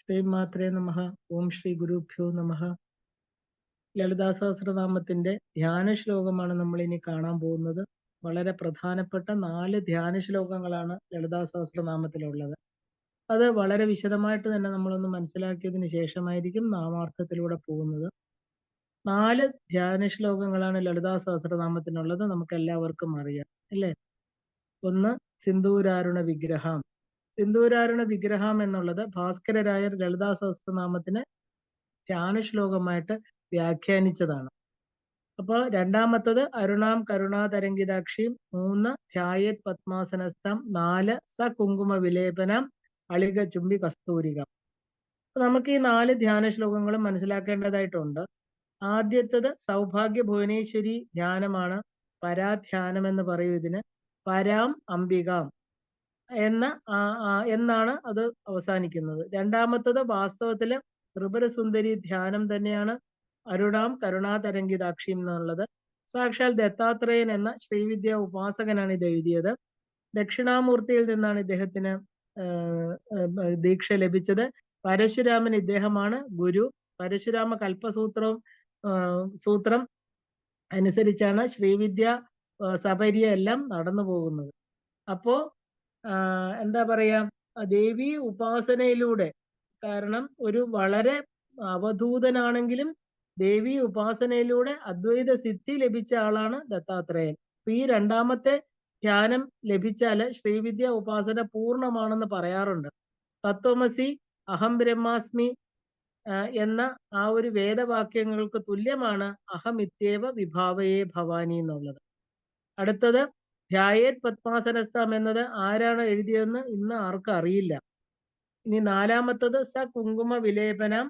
ശ്രീമാത്രേ നമഃ. ഓം ശ്രീ ഗുരുഭ്യോ നമഃ. ലളിതാ സഹസ്രനാമത്തിന്റെ ധ്യാന ശ്ലോകമാണ് നമ്മൾ ഇനി കാണാൻ പോകുന്നത്. വളരെ പ്രധാനപ്പെട്ട 4 ധ്യാന ശ്ലോകങ്ങളാണ് ലളിതാ സഹസ്രനാമത്തിലുള്ളത്. അത് വളരെ വിശദമായിട്ട് തന്നെ നമ്മളൊന്ന് മനസ്സിലാക്കിയതിന് ശേഷമായിരിക്കും നാമാർത്ഥത്തിലൂടെ പോകുന്നത്. 4 ധ്യാന ശ്ലോകങ്ങളാണ് ലളിതാ സഹസ്രനാമത്തിനുള്ളത്. നമുക്ക് എല്ലാവർക്കും അറിയാം അല്ലേ? ഒന്ന്, സിന്ദൂരാരുണ വിഗ്രഹം. സിന്ദൂരാരുണ വിഗ്രഹം എന്നുള്ളത് ഭാസ്കരരായർ ലളിതാ സഹസ്രനാമത്തിന് ധ്യാന ശ്ലോകമായിട്ട് വ്യാഖ്യാനിച്ചതാണ്. അപ്പോൾ രണ്ടാമത്തത് അരുണാം കരുണാതരംഗിതാക്ഷിയും, 3 ധ്യായേത് പത്മാസനസ്ഥം, 4 സ കുങ്കുമ വിലേപനം അളിക ചുംബി കസ്തൂരികം. നമുക്ക് ഈ 4 ധ്യാന ശ്ലോകങ്ങളും മനസ്സിലാക്കേണ്ടതായിട്ടുണ്ട്. ആദ്യത്തത് സൗഭാഗ്യ ഭുവനേശ്വരി ധ്യാനമാണ്. പരാധ്യാനം എന്ന് പറയും ഇതിന്. പരാം അംബികാം എന്നാണ് അത് അവസാനിക്കുന്നത്. രണ്ടാമത്തത് വാസ്തവത്തില് ത്രിപുരസുന്ദരി ധ്യാനം തന്നെയാണ്. അരുണാം കരുണാതരംഗിതാക്ഷിയും എന്നുള്ളത് സാക്ഷാൽ ദത്താത്രേയൻ എന്ന ശ്രീവിദ്യ ഉപാസകനാണ് ഇത് എഴുതിയത്. ദക്ഷിണാമൂർത്തിയിൽ നിന്നാണ് ഇദ്ദേഹത്തിന് ദീക്ഷ ലഭിച്ചത്. പരശുരാമൻ ഇദ്ദേഹമാണ് ഗുരു. പരശുരാമ കൽപ്പസൂത്രം അനുസരിച്ചാണ് ശ്രീവിദ്യ സപര്യ എല്ലാം നടന്നു പോകുന്നത്. അപ്പോ എന്താ പറയാ, ദേവി ഉപാസനയിലൂടെ, കാരണം ഒരു വളരെ അവധൂതനാണെങ്കിലും ദേവി ഉപാസനയിലൂടെ അദ്വൈത സിദ്ധി ലഭിച്ച ആളാണ് ദത്താത്രേയൻ. ഈ രണ്ടാമത്തെ ധ്യാനം ലഭിച്ചാല് ശ്രീവിദ്യ ഉപാസന പൂർണ്ണമാണെന്ന് പറയാറുണ്ട്. തത്വമസി അഹം ബ്രഹ്മാസ്മി എന്ന ആ ഒരു വേദവാക്യങ്ങൾക്ക് തുല്യമാണ് അഹമിത്യേവ വിഭാവയേ ഭവാനി എന്നുള്ളത്. അടുത്തത് ധ്യായേത് പത്മാസനസ്ഥം എന്നത് ആരാണ് എഴുതിയതെന്ന് ഇന്ന് ആർക്കും അറിയില്ല. ഇനി നാലാമത്തത് സ കുങ്കുമ വിലേപനം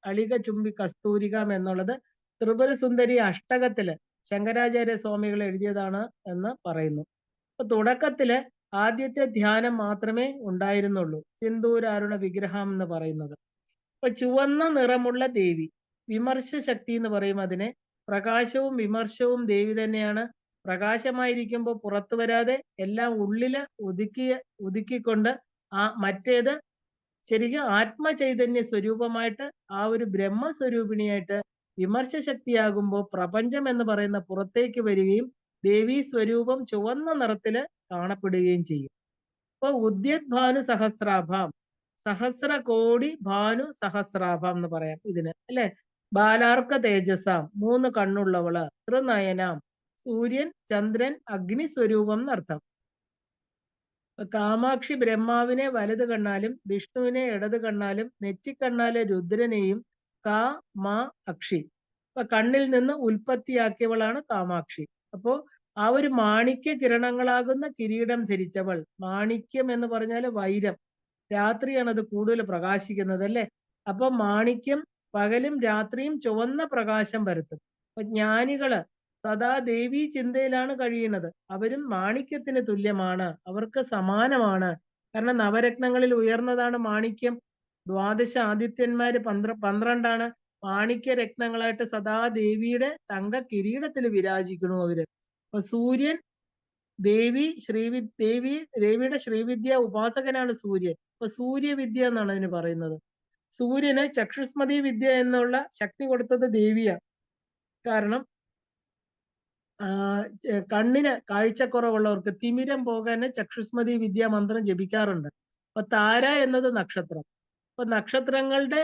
അളിക ചുംബി കസ്തൂരികം എന്നുള്ളത് ത്രിപുരസുന്ദരി അഷ്ടകത്തില് ശങ്കരാചാര്യ സ്വാമികൾ എഴുതിയതാണ് എന്ന് പറയുന്നു. അപ്പൊ തുടക്കത്തില് ആദ്യത്തെ ധ്യാനം മാത്രമേ ഉണ്ടായിരുന്നുള്ളൂ, സിന്ദൂരാരുണ വിഗ്രഹം എന്ന് പറയുന്നത്. അപ്പൊ ചുവന്ന നിറമുള്ള ദേവി, വിമർശ ശക്തി എന്ന് പറയും അതിനെ. പ്രകാശവും വിമർശവും ദേവി തന്നെയാണ്. പ്രകാശമായിരിക്കുമ്പോൾ പുറത്തു വരാതെ എല്ലാം ഉള്ളില് ഒതുക്കിക്കൊണ്ട് മറ്റേത് ശരിക്കും ആത്മചൈതന്യ സ്വരൂപമായിട്ട് ആ ഒരു ബ്രഹ്മസ്വരൂപിണിയായിട്ട് വിമർശ ശക്തിയാകുമ്പോൾ പ്രപഞ്ചം എന്ന് പറയുന്ന പുറത്തേക്ക് വരികയും ദേവീ സ്വരൂപം ചുവന്ന നിറത്തില് കാണപ്പെടുകയും ചെയ്യും. അപ്പൊ ഉദ്യത് ഭാനു സഹസ്രാഭാം, സഹസ്ര കോടി ഭാനു സഹസ്രാഭാം എന്ന് പറയാം ഇതിന് അല്ലെ. ബാലാർക്ക തേജസാം, 3 കണ്ണുള്ളവള്. ത്രിനയനാം, സൂര്യൻ ചന്ദ്രൻ അഗ്നി സ്വരൂപം എന്നർത്ഥം. കാമാക്ഷി ബ്രഹ്മാവിനെ വലത് കണ്ണാലും വിഷ്ണുവിനെ ഇടത് കണ്ണാലും നെറ്റിക്കണ്ണാലെ രുദ്രനെയും മാ അക്ഷി, അപ്പൊ കണ്ണിൽ നിന്ന് ഉൽപ്പത്തിയാക്കിയവളാണ് കാമാക്ഷി. അപ്പോ ആ ഒരു മാണിക്യ കിരണങ്ങളാകുന്ന കിരീടം ധരിച്ചവൾ. മാണിക്യം എന്ന് പറഞ്ഞാൽ വൈരം, രാത്രിയാണ് അത് കൂടുതൽ പ്രകാശിക്കുന്നത് അല്ലെ. അപ്പൊ മാണിക്യം പകലും രാത്രിയും ചുവന്ന പ്രകാശം വരുത്തും. അപ്പൊ ജ്ഞാനികള് സദാ ദേവീ ചിന്തയിലാണ് കഴിയുന്നത്. അവരും മാണിക്യത്തിന് തുല്യമാണ്, അവർക്ക് സമാനമാണ്. കാരണം നവരത്നങ്ങളിൽ ഉയർന്നതാണ് മാണിക്യം. ദ്വാദശ ആദിത്യന്മാര് 12 മാണിക്യ രത്നങ്ങളായിട്ട് സദാ ദേവിയുടെ തങ്ക കിരീടത്തിൽ വിരാജിക്കണു അവര്. അപ്പൊ സൂര്യൻ ദേവിയുടെ ശ്രീവിദ്യ ഉപാസകനാണ് സൂര്യൻ. അപ്പൊ സൂര്യവിദ്യ എന്നാണ് അതിന് പറയുന്നത്. സൂര്യന് ചക്ഷുസ്മതി വിദ്യ എന്നുള്ള ശക്തി കൊടുത്തത് ദേവിയാണ്. കാരണം കണ്ണിന് കാഴ്ചക്കുറവുള്ളവർക്ക് തിമിരം പോകാൻ ചക്ഷുസ്മതി വിദ്യാ മന്ത്രം ജപിക്കാറുണ്ട്. അപ്പൊ താര എന്നത് നക്ഷത്രം. അപ്പൊ നക്ഷത്രങ്ങളുടെ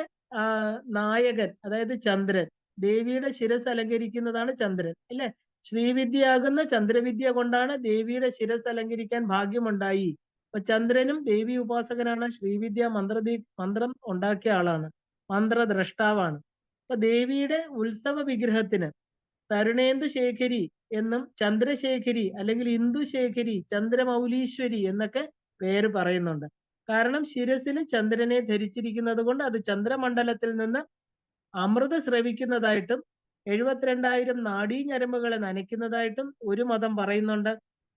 നായകൻ അതായത് ചന്ദ്രൻ, ദേവിയുടെ ശിരസ് അലങ്കരിക്കുന്നതാണ് ചന്ദ്രൻ അല്ലെ. ശ്രീവിദ്യയാകുന്ന ചന്ദ്രവിദ്യ കൊണ്ടാണ് ദേവിയുടെ ശിരസ് അലങ്കരിക്കാൻ ഭാഗ്യമുണ്ടായി. അപ്പൊ ചന്ദ്രനും ദേവി ഉപാസകനാണ്. ശ്രീവിദ്യ മന്ത്രം ഉണ്ടാക്കിയ ആളാണ്, മന്ത്രദ്രഷ്ടാവാണ്. അപ്പൊ ദേവിയുടെ ഉത്സവ വിഗ്രഹത്തിന് തരുണേന്ദു ശേഖരി എന്നും ചന്ദ്രശേഖരി അല്ലെങ്കിൽ ഇന്ദുശേഖരി, ചന്ദ്രമൗലീശ്വരി എന്നൊക്കെ പേര് പറയുന്നുണ്ട്. കാരണം ശിരസിൽ ചന്ദ്രനെ ധരിച്ചിരിക്കുന്നത് കൊണ്ട് അത് ചന്ദ്രമണ്ഡലത്തിൽ നിന്ന് അമൃത സ്രവിക്കുന്നതായിട്ടും 72,000 നാഡീഞരമ്പുകളെ നനയ്ക്കുന്നതായിട്ടും ഒരു മതം പറയുന്നുണ്ട്.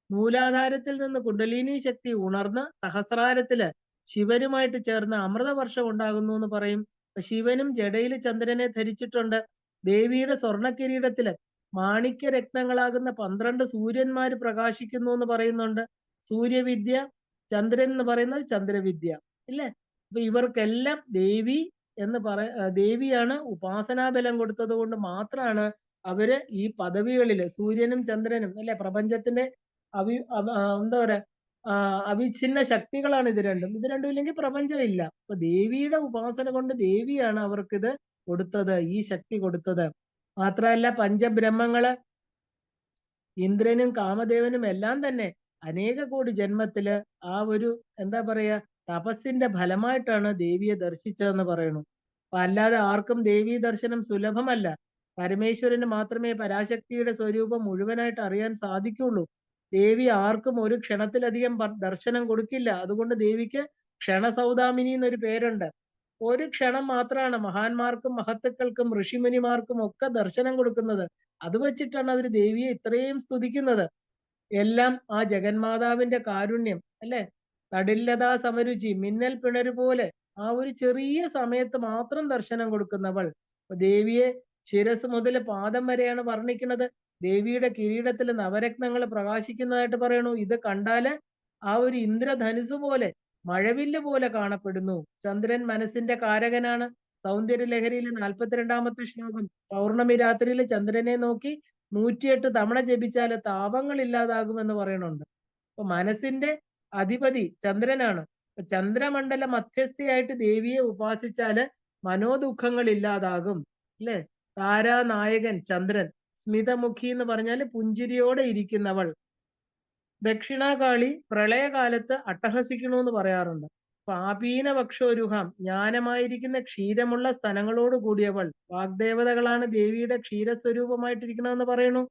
മൂലാധാരത്തിൽ നിന്ന് കുണ്ടലിനി ശക്തി ഉണർന്ന് സഹസ്രാരത്തില് ശിവനുമായിട്ട് ചേർന്ന് അമൃതവർഷം ഉണ്ടാകുന്നു എന്ന് പറയും. ശിവനും ജടയിൽ ചന്ദ്രനെ ധരിച്ചിട്ടുണ്ട്. ദേവിയുടെ സ്വർണ്ണ കിരീടത്തില് മാണിക്യ രത്നങ്ങളാകുന്ന 12 സൂര്യന്മാര് പ്രകാശിക്കുന്നു എന്ന് പറയുന്നുണ്ട്. സൂര്യവിദ്യ, ചന്ദ്രൻ എന്ന് പറയുന്നത് ചന്ദ്രവിദ്യ ഇല്ലേ. അപ്പൊ ഇവർക്കെല്ലാം ദേവി ദേവിയാണ് ഉപാസനാബലം കൊടുത്തത് കൊണ്ട് മാത്രമാണ് അവര് ഈ പദവികളില് സൂര്യനും ചന്ദ്രനും അല്ലെ പ്രപഞ്ചത്തിന്റെ എന്താ പറയാ അവിഛിന്ന ശക്തികളാണ് ഇത് രണ്ടും. ഇത് രണ്ടും ഇല്ലെങ്കിൽ പ്രപഞ്ചം ഇല്ല. അപ്പൊ ദേവിയുടെ ഉപാസന കൊണ്ട് ദേവിയാണ് അവർക്കിത് കൊടുത്തത്, ഈ ശക്തി കൊടുത്തത്. മാത്രമല്ല പഞ്ചബ്രഹ്മങ്ങള് ഇന്ദ്രനും കാമദേവനും എല്ലാം തന്നെ അനേക കോടി ജന്മത്തില് ആ ഒരു എന്താ പറയാ തപസ്സിന്റെ ഫലമായിട്ടാണ് ദേവിയെ ദർശിച്ചതെന്ന് പറയുന്നു. അപ്പൊ അല്ലാതെ ആർക്കും ദേവീ ദർശനം സുലഭമല്ല. പരമേശ്വരന് മാത്രമേ പരാശക്തിയുടെ സ്വരൂപം മുഴുവനായിട്ട് അറിയാൻ സാധിക്കുള്ളൂ. ദേവി ആർക്കും ഒരു ക്ഷണത്തിലധികം ദർശനം കൊടുക്കില്ല. അതുകൊണ്ട് ദേവിക്ക് ക്ഷണസൗദാമിനി എന്നൊരു പേരുണ്ട്. ഒരു ക്ഷണം മാത്രമാണ് മഹാന്മാർക്കും മഹത്തുക്കൾക്കും ഋഷിമുനിമാർക്കും ഒക്കെ ദർശനം കൊടുക്കുന്നത്. അത് വെച്ചിട്ടാണ് അവർ ദേവിയെ ഇത്രയും സ്തുതിക്കുന്നത്. എല്ലാം ആ ജഗന്മാതാവിന്റെ കാരുണ്യം അല്ലെ. തടില്ലതാ സമരുചി, മിന്നൽ പിണര് പോലെ ആ ഒരു ചെറിയ സമയത്ത് മാത്രം ദർശനം കൊടുക്കുന്നവൾ. ദേവിയെ ശിരസ് മുതൽ പാദം വരെയാണ് വർണ്ണിക്കുന്നത്. ദേവിയുടെ കിരീടത്തിൽ നവരത്നങ്ങൾ പ്രകാശിക്കുന്നതായിട്ട് പറയണു. ഇത് കണ്ടാല് ആ ഒരു ഇന്ദ്രധനുസ് പോലെ മഴവില്ല് പോലെ കാണപ്പെടുന്നു. ചന്ദ്രൻ മനസ്സിന്റെ കാരകനാണ്. സൗന്ദര്യ ലഹരിയിൽ 42ാമത്തെ ശ്ലോകം, പൗർണമി രാത്രിയിൽ ചന്ദ്രനെ നോക്കി 108 തവണ ജപിച്ചാൽ താപങ്ങൾ ഇല്ലാതാകുമെന്ന് പറയുന്നുണ്ട്. അപ്പൊ മനസ്സിന്റെ അധിപതി ചന്ദ്രനാണ്. ചന്ദ്രമണ്ഡല മധ്യസ്ഥയായിട്ട് ദേവിയെ ഉപാസിച്ചാല് മനോദുഃഖങ്ങൾ ഇല്ലാതാകും അല്ലെ. താരാനായകൻ ചന്ദ്രൻ, സ്മിതമുഖി എന്ന് പറഞ്ഞാൽ പുഞ്ചിരിയോടെ ഇരിക്കുന്നവൾ. ദക്ഷിണാകാളി പ്രളയകാലത്ത് അട്ടഹസിക്കണമെന്ന് പറയാറുണ്ട്. പാപീന വക്ഷോരുഹാം, ജ്ഞാനമായിരിക്കുന്ന ക്ഷീരമുള്ള സ്ഥലങ്ങളോട് കൂടിയവൾ. വാഗ്ദേവതകളാണ് ദേവിയുടെ ക്ഷീരസ്വരൂപമായിട്ടിരിക്കണമെന്ന് പറയുന്നു.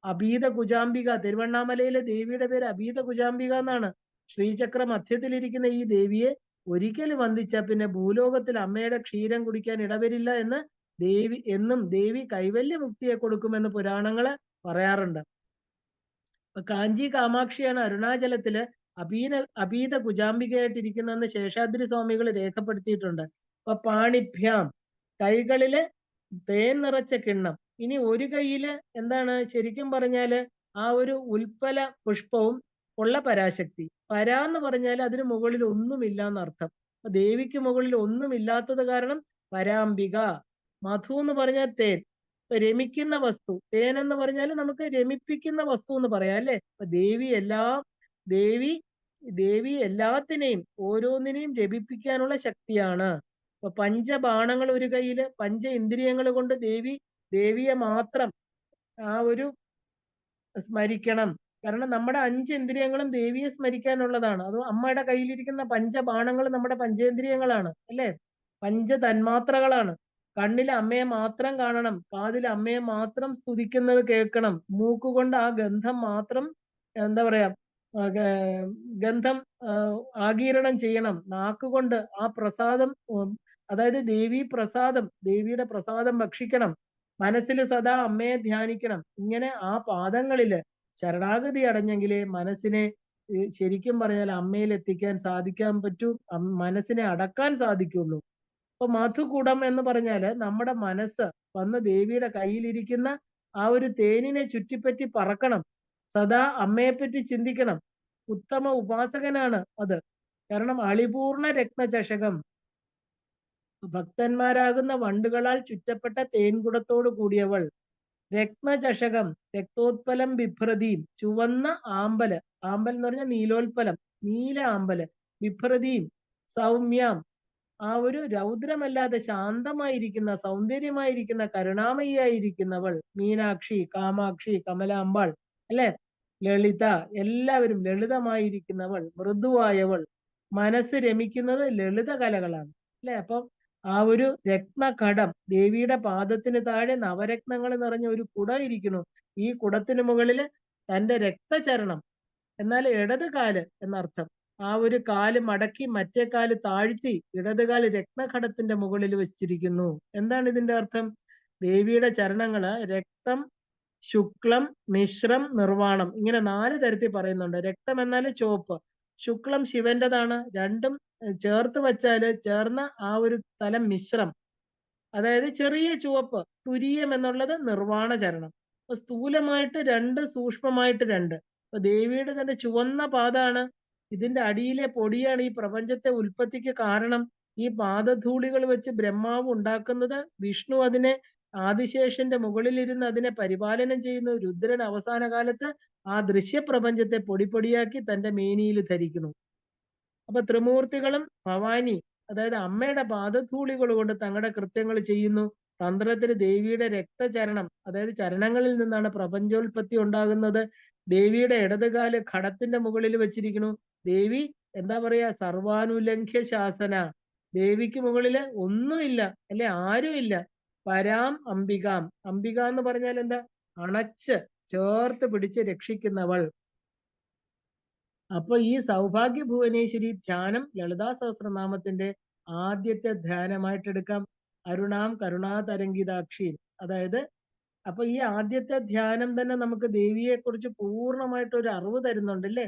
അഭീത കുജാംബിക, തിരുവണ്ണാമലയിലെ ദേവിയുടെ പേര് അഭീത കുജാംബിക എന്നാണ്. ശ്രീചക്ര മധ്യത്തിലിരിക്കുന്ന ഈ ദേവിയെ ഒരിക്കൽ വന്ദിച്ച പിന്നെ ഭൂലോകത്തിൽ അമ്മയുടെ ക്ഷീരം കുടിക്കാൻ ഇടവരില്ല എന്ന് ദേവി കൈവല്യമുക്തിയെ കൊടുക്കുമെന്ന് പുരാണങ്ങള് പറയാറുണ്ട്. കാഞ്ചി കാമാക്ഷിയാണ് അരുണാചലത്തില് അഭീത കുജാംബികയായിട്ടിരിക്കുന്നതെന്ന് ശേഷാദ്രി സ്വാമികൾ രേഖപ്പെടുത്തിയിട്ടുണ്ട്. അപ്പൊ പാണിഭ്യാം, കൈകളില് തേൻ നിറച്ച കിണ്ണം. ഇനി ഒരു കൈയില് എന്താണ് ശരിക്കും പറഞ്ഞാല് ആ ഒരു ഉൽപ്പല പുഷ്പവും ഉള്ള പരാശക്തി. പരാ എന്ന് പറഞ്ഞാൽ അതിന് മുകളിൽ ഒന്നുമില്ല എന്നർത്ഥം. അപ്പൊ ദേവിക്ക് മുകളിൽ ഒന്നുമില്ലാത്തത് കാരണം പരാംബിക. മധു എന്ന് പറഞ്ഞാൽ തേൻ, രമിക്കുന്ന വസ്തു. തേൻ എന്ന് പറഞ്ഞാൽ നമുക്ക് രമിപ്പിക്കുന്ന വസ്തു എന്ന് പറയാം അല്ലെ. അപ്പൊ ദേവി ദേവി എല്ലാത്തിനെയും ഓരോന്നിനെയും രമിപ്പിക്കാനുള്ള ശക്തിയാണ്. അപ്പൊ പഞ്ചബാണങ്ങൾ ഒരു കയ്യില്, പഞ്ച ഇന്ദ്രിയങ്ങൾ കൊണ്ട് ദേവിയെ മാത്രം ആ ഒരു സ്മരിക്കണം. കാരണം നമ്മുടെ 5 ഇന്ദ്രിയങ്ങളും ദേവിയെ സ്മരിക്കാനുള്ളതാണ്. അത് അമ്മയുടെ കയ്യിലിരിക്കുന്ന പഞ്ചബാണങ്ങൾ നമ്മുടെ പഞ്ചേന്ദ്രിയങ്ങളാണ് അല്ലെ. പഞ്ചതന്മാത്രകളാണ്. കണ്ണിൽ അമ്മയെ മാത്രം കാണണം, കാതിൽ അമ്മയെ മാത്രം സ്തുതിക്കുന്നത് കേൾക്കണം, മൂക്കുകൊണ്ട് ആ ഗന്ധം മാത്രം എന്താ പറയാ ഗന്ധം ആഗീരണം ചെയ്യണം, നാക്കുകൊണ്ട് ആ പ്രസാദം അതായത് ദേവിയുടെ പ്രസാദം ഭക്ഷിക്കണം, മനസ്സിൽ സദാ അമ്മയെ ധ്യാനിക്കണം. ഇങ്ങനെ ആ പാദങ്ങളില് ശരണാഗതി അടഞ്ഞെങ്കിലേ മനസ്സിനെ ശരിക്കും പറഞ്ഞാൽ അമ്മയിൽ എത്തിക്കാൻ സാധിക്കാൻ പറ്റൂ, മനസ്സിനെ അടക്കാൻ സാധിക്കുള്ളൂ. അപ്പൊ മധുകുടം എന്ന് പറഞ്ഞാല് നമ്മുടെ മനസ്സ് വന്ന് ദേവിയുടെ കയ്യിലിരിക്കുന്ന ആ ഒരു തേനിനെ ചുറ്റിപ്പറ്റി പറക്കണം, സദാ അമ്മയെപ്പറ്റി ചിന്തിക്കണം. ഉത്തമ ഉപാസകനാണ് അത്. കാരണം അളിപൂർണ രത്നചഷകം, ഭക്തന്മാരാകുന്ന വണ്ടുകളാൽ ചുറ്റപ്പെട്ട തേൻകുടത്തോട് കൂടിയവൾ. രത്നചഷകം, രക്തോത്പലം ബിഭ്രതീം, ചുവന്ന ആമ്പല്. ആമ്പൽ എന്ന് പറഞ്ഞാൽ നീലോത്പലം, നീല ആമ്പല്. ബിഭ്രതീം, സൗമ്യാം, ആ ഒരു രൗദ്രമല്ലാതെ ശാന്തമായിരിക്കുന്ന സൗന്ദര്യമായിരിക്കുന്ന കരുണാമയിയായിരിക്കുന്നവൾ. മീനാക്ഷി, കാമാക്ഷി, കമലാമ്പാൾ അല്ലെ. ലളിത, എല്ലാവരും ലളിതമായിരിക്കുന്നവൾ, മൃദുവായവൾ. മനസ്സ് രമിക്കുന്നത് ലളിത കലകളാണ് അല്ലെ. അപ്പം ആ ഒരു രത്നഘടം, ദേവിയുടെ പാദത്തിന് താഴെ നവരത്നങ്ങൾ നിറഞ്ഞ ഒരു കുടം ഇരിക്കുന്നു. ഈ കുടത്തിന് മുകളില് തന്റെ രക്തചരണം, എന്നാൽ ഇടത് കാല് എന്നർത്ഥം. ആ ഒരു കാല് മടക്കി മറ്റേ കാല് താഴ്ത്തി ഇടതുകാല് രത്നഘടത്തിന്റെ മുകളിൽ വെച്ചിരിക്കുന്നു. എന്താണ് ഇതിന്റെ അർത്ഥം? ദേവിയുടെ ചരണങ്ങള് രക്തം, ശുക്ലം, മിശ്രം, നിർവാണം, ഇങ്ങനെ 4 തരത്തിൽ പറയുന്നുണ്ട്. രക്തം എന്നാൽ ചുവപ്പ്, ശുക്ലം ശിവന്റേതാണ്, രണ്ടും ചേർത്ത് വെച്ചാല് ചേർന്ന ആ ഒരു തലം മിശ്രം, അതായത് ചെറിയ ചുവപ്പ്. തുരീയം എന്നുള്ളത് നിർവാണ ചരണം. അപ്പൊ സ്ഥൂലമായിട്ട് 2, സൂക്ഷ്മമായിട്ട് 2. അപ്പൊ ദേവിയുടെ തന്നെ ചുവന്ന പാദാണ്. ഇതിന്റെ അടിയിലെ പൊടിയാണ് ഈ പ്രപഞ്ചത്തെ ഉൽപ്പത്തിക്ക് കാരണം. ഈ പാദധൂളികൾ വെച്ച് ബ്രഹ്മാവ് ഉണ്ടാക്കുന്നത്. വിഷ്ണു അതിനെ ആദിശേഷന്റെ മുകളിലിരുന്ന് അതിനെ പരിപാലനം ചെയ്യുന്നു. രുദ്രൻ അവസാന കാലത്ത് ആ ദൃശ്യപ്രപഞ്ചത്തെ പൊടിപ്പൊടിയാക്കി തന്റെ മേനിയിൽ ധരിക്കുന്നു. അപ്പൊ ത്രിമൂർത്തികളും ഭവാനി, അതായത് അമ്മയുടെ പാദധൂളികൾ കൊണ്ട് തങ്ങളുടെ കൃത്യങ്ങൾ ചെയ്യുന്നു. തന്ത്രത്തിൽ ദേവിയുടെ രക്തചരണം, അതായത് ചരണങ്ങളിൽ നിന്നാണ് പ്രപഞ്ചോൽപത്തി ഉണ്ടാകുന്നത്. ദേവിയുടെ ഇടതുകാല് ഘടത്തിന്റെ മുകളിൽ വെച്ചിരിക്കുന്നു. ദേവി എന്താ പറയാ, സർവാനുലംഘ്യ ശാസന. ദേവിക്ക് മുകളില് ഒന്നുമില്ല, അല്ലെ, ആരുമില്ല. പരാം അംബികാം. അംബിക എന്ന് പറഞ്ഞാൽ എന്താ? അണച്ച് ചേർത്ത് പിടിച്ച് രക്ഷിക്കുന്നവൾ. അപ്പൊ ഈ സൗഭാഗ്യ ഭുവനേശ്വരി ധ്യാനം ലളിതാ സഹസ്രനാമത്തിന്റെ ആദ്യത്തെ ധ്യാനമായിട്ട് എടുക്കാം. അരുണാം കരുണാതരംഗിതാക്ഷി. അതായത് അപ്പൊ ഈ ആദ്യത്തെ ധ്യാനം തന്നെ നമുക്ക് ദേവിയെ കുറിച്ച് പൂർണ്ണമായിട്ട് ഒരു അറിവ് തരുന്നുണ്ട്, അല്ലേ?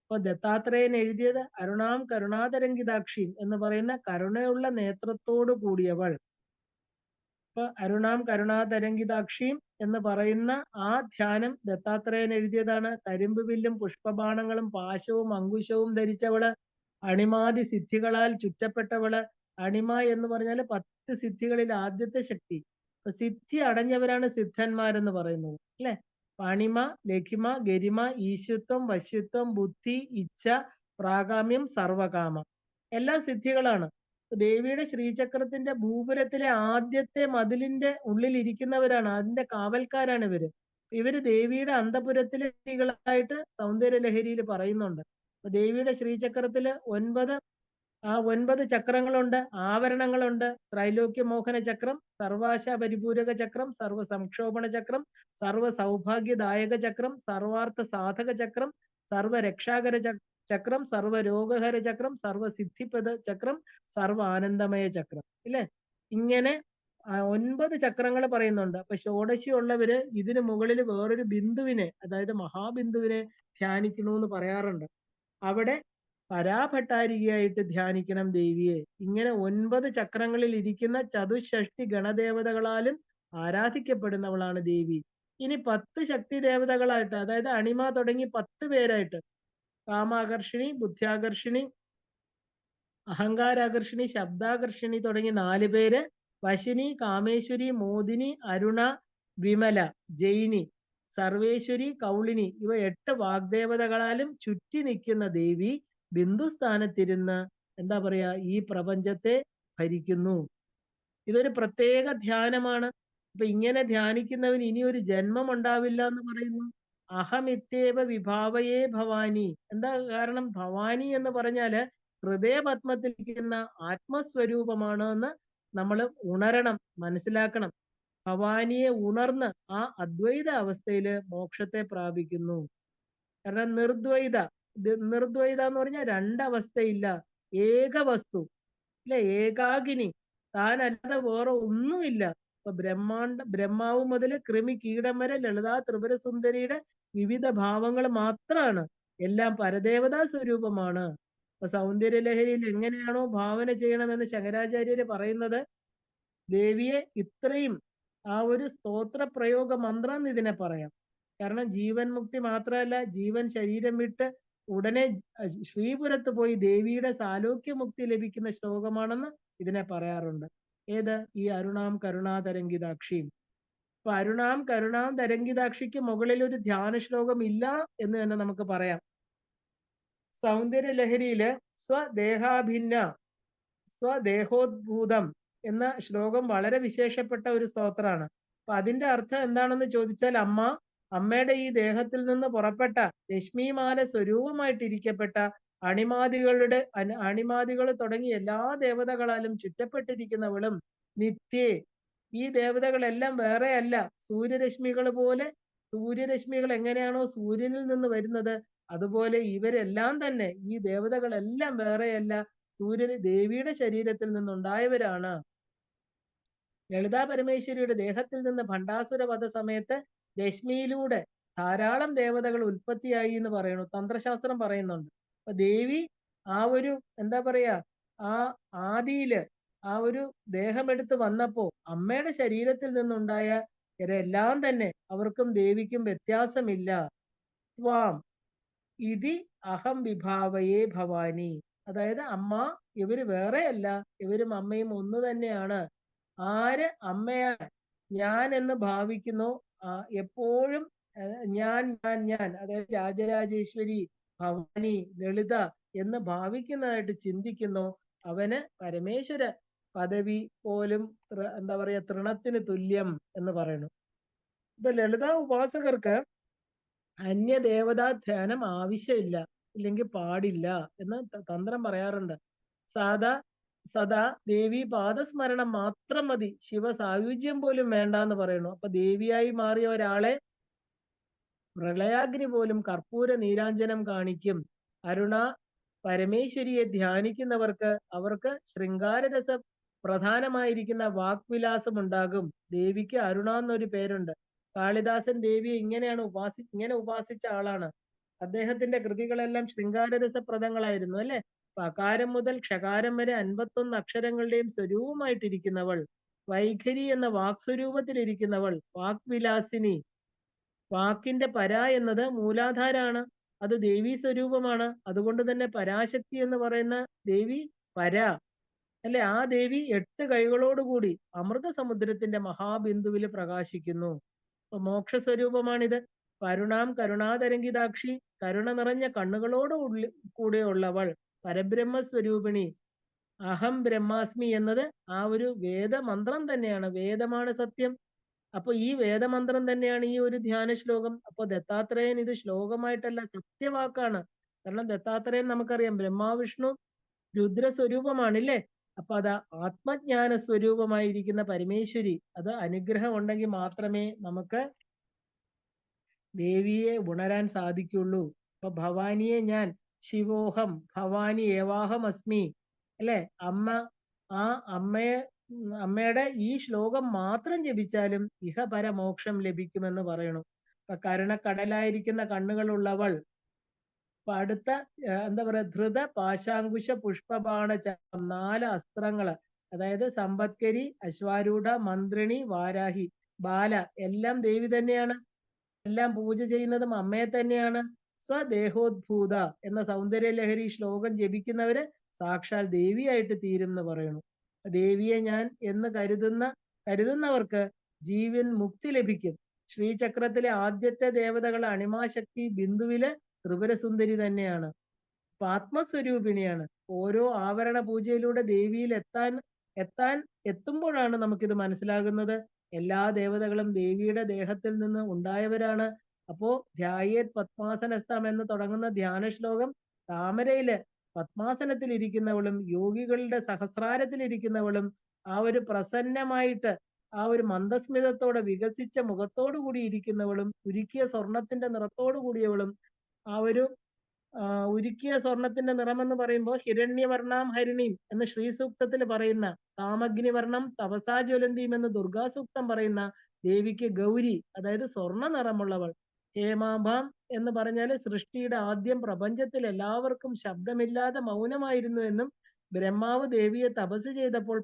അപ്പൊ ദത്താത്രേയൻ എഴുതിയത് അരുണാം കരുണാതരംഗിതാക്ഷി എന്ന് പറയുന്ന കരുണയുള്ള നേത്രത്തോടു കൂടിയവൾ. ഇപ്പൊ അരുണാം കരുണാതരംഗിതാക്ഷിയും എന്ന് പറയുന്ന ആ ധ്യാനം ദത്താത്രേയൻ എഴുതിയതാണ്. കരിമ്പ് വില്ലും പുഷ്പബാണങ്ങളും പാശവും അങ്കുശവും ധരിച്ചവള്, അണിമാതി സിദ്ധികളാൽ ചുറ്റപ്പെട്ടവള്. അണിമ എന്ന് പറഞ്ഞാൽ 10 സിദ്ധികളിൽ ആദ്യത്തെ ശക്തി. സിദ്ധി അടഞ്ഞവരാണ് സിദ്ധന്മാരെന്ന് പറയുന്നത്, അല്ലെ? അണിമ, ലഘിമ, ഗരിമ, ഈശ്വത്വം, വശ്യത്വം, ബുദ്ധി, ഇച്ഛ, പ്രാകാമ്യം, സർവകാമം എല്ലാം സിദ്ധികളാണ്. ദേവിയുടെ ശ്രീചക്രത്തിന്റെ ഭൂപുരത്തിലെ ആദ്യത്തെ മതിലിന്റെ ഉള്ളിൽ ഇരിക്കുന്നവരാണ്, അതിന്റെ കാവൽക്കാരാണ് ഇവര്. ഇവര് ദേവിയുടെ അന്തപുരത്തിലെ സ്ത്രീകളായിട്ട് സൗന്ദര്യലഹരിയിൽ പറയുന്നുണ്ട്. ദേവിയുടെ ശ്രീചക്രത്തില് 9 ചക്രങ്ങളുണ്ട്, ആവരണങ്ങളുണ്ട്. ത്രൈലോക്യ മോഹന ചക്രം, സർവാശ പരിപൂരക ചക്രം, സർവ സംക്ഷോഭണ ചക്രം, സർവ സൗഭാഗ്യദായക ചക്രം, സർവാർത്ഥ സാധക ചക്രം, സർവ രക്ഷാകര ചക്രം, സർവ രോഗഹര ചക്രം, സർവ സിദ്ധിപദ ചക്രം, സർവ ആനന്ദമയ ചക്രം, ഇല്ലേ? ഇങ്ങനെ 9 ചക്രങ്ങൾ പറയുന്നുണ്ട്. അപ്പൊ ഷോഡശി ഉള്ളവര് ഇതിന് മുകളിൽ വേറൊരു ബിന്ദുവിനെ, അതായത് മഹാബിന്ദുവിനെ ധ്യാനിക്കണമെന്ന് പറയാറുണ്ട്. അവിടെ പരാഭട്ടാരികയായിട്ട് ധ്യാനിക്കണം ദേവിയെ. ഇങ്ങനെ 9 ചക്രങ്ങളിൽ ഇരിക്കുന്ന ചതുഷ്ഷഷ്ടി ഗണദേവതകളാലും ആരാധിക്കപ്പെടുന്നവളാണ് ദേവി. ഇനി 10 ശക്തി ദേവതകളായിട്ട്, അതായത് അണിമ തുടങ്ങി 10 പേരായിട്ട്, കാമാകർഷിണി, ബുദ്ധ്യാകർഷിണി, അഹങ്കാരാകർഷിണി, ശബ്ദാകർഷിണി തുടങ്ങി 4 പേര്, വശിനി, കാമേശ്വരി, മോദിനി, അരുണ, വിമല, ജൈനി, സർവേശ്വരി, കൗളിനി, ഇവ 8 വാഗ്ദേവതകളാലും ചുറ്റി നിൽക്കുന്ന ദേവി ബിന്ദുസ്ഥാനത്തിരുന്ന് എന്താ പറയാ, ഈ പ്രപഞ്ചത്തെ ഭരിക്കുന്നു. ഇതൊരു പ്രത്യേക ധ്യാനമാണ്. അപ്പൊ ഇങ്ങനെ ധ്യാനിക്കുന്നവന് ഇനി ഒരു ജന്മം ഉണ്ടാവില്ല എന്ന് പറയുന്നു. അഹമിത്യേവ വിഭാവയേ ഭവാനി. എന്താ കാരണം? ഭവാനി എന്ന് പറഞ്ഞാല് ഹൃദയപത്മത്തിലിരിക്കുന്ന ആത്മസ്വരൂപമാണ് എന്ന് നമ്മൾ ഉണരണം, മനസ്സിലാക്കണം. ഭവാനിയെ ഉണർന്ന് ആ അദ്വൈത അവസ്ഥയില് മോക്ഷത്തെ പ്രാപിക്കുന്നു. കാരണം നിർദ്വൈത എന്ന് പറഞ്ഞാൽ 2 അവസ്ഥയില്ല, ഏക വസ്തു, അല്ലെ? ഏകാകിനി, താനല്ലാതെ വേറെ ഒന്നുമില്ല. ഇപ്പൊ ബ്രഹ്മാവ് മുതൽ കൃമി കീടം വരെ ലളിതാ ത്രിപുര സുന്ദരിയുടെ വിവിധ ഭാവങ്ങൾ മാത്രമാണ്, എല്ലാം പരദേവതാ സ്വരൂപമാണ്. ഇപ്പൊ സൗന്ദര്യലഹരിയിൽ എങ്ങനെയാണോ ഭാവന ചെയ്യണമെന്ന് ശങ്കരാചാര്യര് പറയുന്നത്, ദേവിയെ ഇത്രയും ആ ഒരു സ്തോത്ര പ്രയോഗ മന്ത്രം എന്ന് ഇതിനെ പറയാം. കാരണം ജീവൻ മുക്തി മാത്രമല്ല, ജീവൻ ശരീരം വിട്ട് ഉടനെ ശ്രീപുരത്ത് പോയി ദേവിയുടെ സാലോക്യമുക്തി ലഭിക്കുന്ന ശ്ലോകമാണെന്ന് ഇതിനെ പറയാറുണ്ട്. ഏത്? ഈ അരുണാം കരുണാതരംഗിതാക്ഷിയും. അപ്പൊ അരുണാം കരുണാം തരംഗിതാക്ഷിക്ക് മുകളിൽ ഒരു ധ്യാന ശ്ലോകം ഇല്ല എന്ന് തന്നെ നമുക്ക് പറയാം. സൗന്ദര്യ ലഹരിയില് സ്വദേഹാഭിന്ന സ്വദേഹോദ്ഭൂതം എന്ന ശ്ലോകം വളരെ വിശേഷപ്പെട്ട ഒരു സ്തോത്രമാണ്. അപ്പൊ അതിന്റെ അർത്ഥം എന്താണെന്ന് ചോദിച്ചാൽ, അമ്മയുടെ ഈ ദേഹത്തിൽ നിന്ന് പുറപ്പെട്ട ലക്ഷ്മിമാല സ്വരൂപമായിട്ടിരിക്കപ്പെട്ട അണിമാദികൾ തുടങ്ങി എല്ലാ ദേവതകളാലും ചുറ്റപ്പെട്ടിരിക്കുന്നവളും നിത്യേ. ഈ ദേവതകളെല്ലാം വേറെയല്ല, സൂര്യരശ്മികൾ പോലെ. സൂര്യരശ്മികൾ എങ്ങനെയാണോ സൂര്യനിൽ നിന്ന് വരുന്നത്, അതുപോലെ ഇവരെല്ലാം തന്നെ, ഈ ദേവതകളെല്ലാം വേറെയല്ല, ദേവിയുടെ ശരീരത്തിൽ നിന്നുണ്ടായവരാണ്. ലളിതാ പരമേശ്വരിയുടെ ദേഹത്തിൽ നിന്ന് ഭണ്ഡാസുര വധ സമയത്ത് രശ്മിയിലൂടെ ധാരാളം ദേവതകൾ ഉൽപ്പത്തിയായി എന്ന് പറയുന്നു, തന്ത്രശാസ്ത്രം പറയുന്നുണ്ട്. അപ്പൊ ദേവി ആ ഒരു എന്താ പറയാ, ആ ആദിയില് ആ ഒരു ദേഹമെടുത്ത് വന്നപ്പോ അമ്മയുടെ ശരീരത്തിൽ നിന്നുണ്ടായ ഇവരെല്ലാം തന്നെ, അവർക്കും ദേവിക്കും വ്യത്യാസമില്ല. ത്വാം ഇതി അഹം വിഭാവയേ ഭവാനി. അതായത് അമ്മ ഇവര് വേറെയല്ല, ഇവരും അമ്മയും ഒന്ന് തന്നെയാണ്. ആര് അമ്മയെ ഞാൻ എന്ന് ഭാവിക്കുന്നു, എപ്പോഴും ഞാൻ അതായത് രാജരാജേശ്വരി, ഭവാനി, ലളിത എന്ന് ഭാവിക്കുന്നതായിട്ട് ചിന്തിക്കുന്നു, അവന് പരമേശ്വര പദവി പോലും എന്താ പറയാ തൃണത്തിന് തുല്യം എന്ന് പറയുന്നു. ഇപ്പൊ ലളിതാ ഉപാസകർക്ക് അന്യദേവതാ ധ്യാനം ആവശ്യമില്ല, ഇല്ലെങ്കിൽ പാടില്ല എന്ന് തന്ത്രം പറയാറുണ്ട്. സാധാ സദാ ദേവി പാദസ്മരണം മാത്രം മതി, ശിവ സായുജ്യം പോലും വേണ്ട എന്ന് പറയുന്നു. അപ്പൊ ദേവിയായി മാറിയ ഒരാളെ പ്രളയാഗ്നി പോലും കർപ്പൂര നീരാഞ്ജനം കാണിക്കും. അരുണ പരമേശ്വരിയെ ധ്യാനിക്കുന്നവർക്ക് അവർക്ക് ശൃംഗാരരസ പ്രധാനമായിരിക്കുന്ന വാക്വിലാസം ഉണ്ടാകും. ദേവിക്ക് അരുണ എന്നൊരു പേരുണ്ട്. കാളിദാസൻ ദേവിയെ ഇങ്ങനെ ഉപാസിച്ച ആളാണ്. അദ്ദേഹത്തിന്റെ കൃതികളെല്ലാം ശൃംഗാരരസപ്രദങ്ങളായിരുന്നു അല്ലെ. അകാരം മുതൽ ക്ഷകാരം വരെ 51 അക്ഷരങ്ങളുടെയും സ്വരൂപമായിട്ടിരിക്കുന്നവൾ, വൈഖരി എന്ന വാക്സ്വരൂപത്തിലിരിക്കുന്നവൾ, വാക്വിലാസിനി. വാക്കിന്റെ പര എന്നത് മൂലാധാരാണ്, അത് ദേവീ സ്വരൂപമാണ്. അതുകൊണ്ട് തന്നെ പരാശക്തി എന്ന് പറയുന്ന ദേവി പര അല്ലെ. ആ ദേവി 8 കൈകളോടുകൂടി അമൃത സമുദ്രത്തിന്റെ മഹാബിന്ദുവിൽ പ്രകാശിക്കുന്നു. മോക്ഷ സ്വരൂപമാണിത്. കരുണാം കരുണാതരംഗിതാക്ഷി, കരുണ നിറഞ്ഞ കണ്ണുകളോട് കൂടെയുള്ളവൾ, പരബ്രഹ്മ സ്വരൂപിണി. അഹം ബ്രഹ്മാസ്മി എന്നത് ആ ഒരു വേദമന്ത്രം തന്നെയാണ്. വേദമാണ് സത്യം. അപ്പൊ ഈ വേദമന്ത്രം തന്നെയാണ് ഈ ഒരു ധ്യാന ശ്ലോകം. അപ്പൊ ദത്താത്രേയൻ ഇത് ശ്ലോകമായിട്ടല്ല, സത്യവാക്കാണ്. കാരണം ദത്താത്രേയൻ നമുക്കറിയാം ബ്രഹ്മാവിഷ്ണു രുദ്ര സ്വരൂപമാണില്ലേ. അപ്പൊ അത് ആത്മജ്ഞാന സ്വരൂപമായിരിക്കുന്ന പരമേശ്വരി, അത് അനുഗ്രഹം ഉണ്ടെങ്കിൽ മാത്രമേ നമുക്ക് ദേവിയെ ഉണരാൻ സാധിക്കുള്ളൂ. അപ്പൊ ഭവാനിയെ ഞാൻ ശിവോഹം ഭവാനി ഏവാഹം അസ്മി അല്ലെ. ആ അമ്മയുടെ ഈ ശ്ലോകം മാത്രം ജപിച്ചാലും ഇഹപരമോക്ഷം ലഭിക്കുമെന്ന് പറയണു. അപ്പൊ കരുണക്കടലായിരിക്കുന്ന കണ്ണുകളുള്ളവൾ. അപ്പൊ അടുത്ത എന്താ പറയാ ധൃത പാശാങ്കുശ പുഷ്പബാണ 4 അസ്ത്രങ്ങള്, അതായത് സമ്പത്കരി, അശ്വാരൂഢ, മന്ത്രിണി, വാരാഹി, ബാല എല്ലാം ദേവി തന്നെയാണ്. എല്ലാം പൂജ ചെയ്യുന്നതും അമ്മയെ തന്നെയാണ്. സ്വദേഹോദ്ഭൂത എന്ന സൗന്ദര്യലഹരി ശ്ലോകം ജപിക്കുന്നവര് സാക്ഷാൽ ദേവിയായിട്ട് തീരും എന്ന് പറയുന്നു. ദേവിയെ ഞാൻ എന്ന് കരുതുന്നവർക്ക് ജീവൻ മുക്തി ലഭിക്കും. ശ്രീചക്രത്തിലെ ആദ്യത്തെ ദേവതകൾ അണിമാശക്തി ബിന്ദുവില് ത്രിപുരസുന്ദരി തന്നെയാണ്. ആത്മസ്വരൂപിണിയാണ്. ഓരോ ആവരണ പൂജയിലൂടെ ദേവിയിൽ എത്തുമ്പോഴാണ് നമുക്കിത് മനസ്സിലാകുന്നത്. എല്ലാ ദേവതകളും ദേവിയുടെ ദേഹത്തിൽ നിന്ന് ഉണ്ടായവരാണ്. അപ്പോ ധ്യായേത് പത്മാസനസ്ഥം എന്ന് തുടങ്ങുന്ന ധ്യാന ശ്ലോകം താമരയില് പത്മാസനത്തിൽ ഇരിക്കുന്നവളും യോഗികളുടെ സഹസ്രാരത്തിൽ ഇരിക്കുന്നവളും ആ ഒരു പ്രസന്നമായിട്ട് ആ ഒരു മന്ദസ്മിതത്തോടെ വികസിച്ച മുഖത്തോടു കൂടി ഇരിക്കുന്നവളും ഉരുക്കിയ സ്വർണത്തിന്റെ നിറത്തോടു കൂടിയവളും ആ ഒരു ഉരുക്കിയ സ്വർണത്തിന്റെ നിറമെന്ന് പറയുമ്പോൾ ഹിരണ്യവർണ്ണാം ഹരിണീം എന്ന് ശ്രീസൂക്തത്തിൽ പറയുന്ന, കാമഗ്നിവർണ്ണം തപസാ ജ്വലന്തിയും എന്ന് ദുർഗാസൂക്തം പറയുന്ന ദേവിക്ക് ഗൗരി, അതായത് സ്വർണ്ണ നിറമുള്ളവൾ. ഹേമാഭാം എന്ന് പറഞ്ഞാൽ സൃഷ്ടിയുടെ ആദ്യം പ്രപഞ്ചത്തിൽ എല്ലാവർക്കും ശബ്ദമില്ലാതെ മൗനമായിരുന്നു എന്നും ബ്രഹ്മാവ് ദേവിയെ തപസ് ചെയ്തപ്പോൾ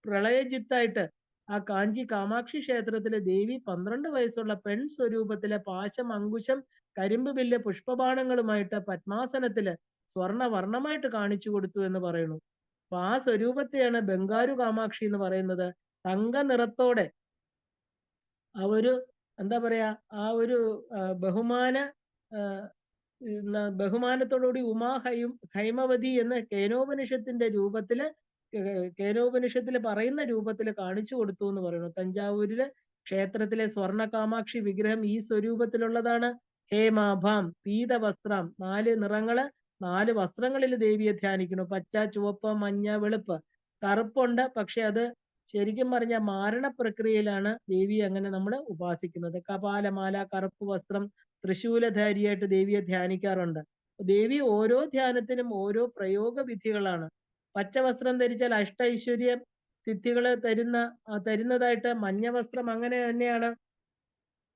പ്രളയജിത്തായിട്ട് ആ കാഞ്ചി കാമാക്ഷി ക്ഷേത്രത്തിലെ ദേവി 12 വയസ്സുള്ള പെൺ സ്വരൂപത്തിലെ പാശം, അങ്കുശം, കരിമ്പ് വില്ല്, പുഷ്പബാണങ്ങളുമായിട്ട് പത്മാസനത്തില് സ്വർണവർണ്ണമായിട്ട് കാണിച്ചു കൊടുത്തു എന്ന് പറയുന്നു. അപ്പൊ ആ സ്വരൂപത്തെയാണ് ബംഗാരു കാമാക്ഷി എന്ന് പറയുന്നത്. തങ്ക നിറത്തോടെ ആ ഒരു എന്താ പറയാ ആ ഒരു ബഹുമാനത്തോടുകൂടി ഹൈമവതി എന്ന കേനോപനിഷത്തില് പറയുന്ന രൂപത്തില് കാണിച്ചു കൊടുത്തു എന്ന് പറയുന്നു. തഞ്ചാവൂരിലെ ക്ഷേത്രത്തിലെ സ്വർണ്ണ കാമാക്ഷി വിഗ്രഹം ഈ സ്വരൂപത്തിലുള്ളതാണ്. ഹേമാഭാം, പീതവസ്ത്രം, 4 നിറങ്ങള്, 4 വസ്ത്രങ്ങളിൽ ദേവിയെ ധ്യാനിക്കുന്നു. പച്ച, ചുവപ്പ്, മഞ്ഞ, വെളുപ്പ്. കറുപ്പുണ്ട്, പക്ഷെ അത് ശരിക്കും പറഞ്ഞ മാരണ പ്രക്രിയയിലാണ് ദേവിയെ അങ്ങനെ നമ്മൾ ഉപാസിക്കുന്നത്. കപാലമാല, കറുപ്പ് വസ്ത്രം, തൃശൂലധാരിയായിട്ട് ദേവിയെ ധ്യാനിക്കാറുണ്ട്. ദേവി ഓരോ ധ്യാനത്തിനും ഓരോ പ്രയോഗ വിധികളാണ്. പച്ച വസ്ത്രം ധരിച്ചാൽ അഷ്ടൈശ്വര്യ സിദ്ധികളെ തരുന്നതായിട്ട്, മഞ്ഞ വസ്ത്രം അങ്ങനെ തന്നെയാണ്.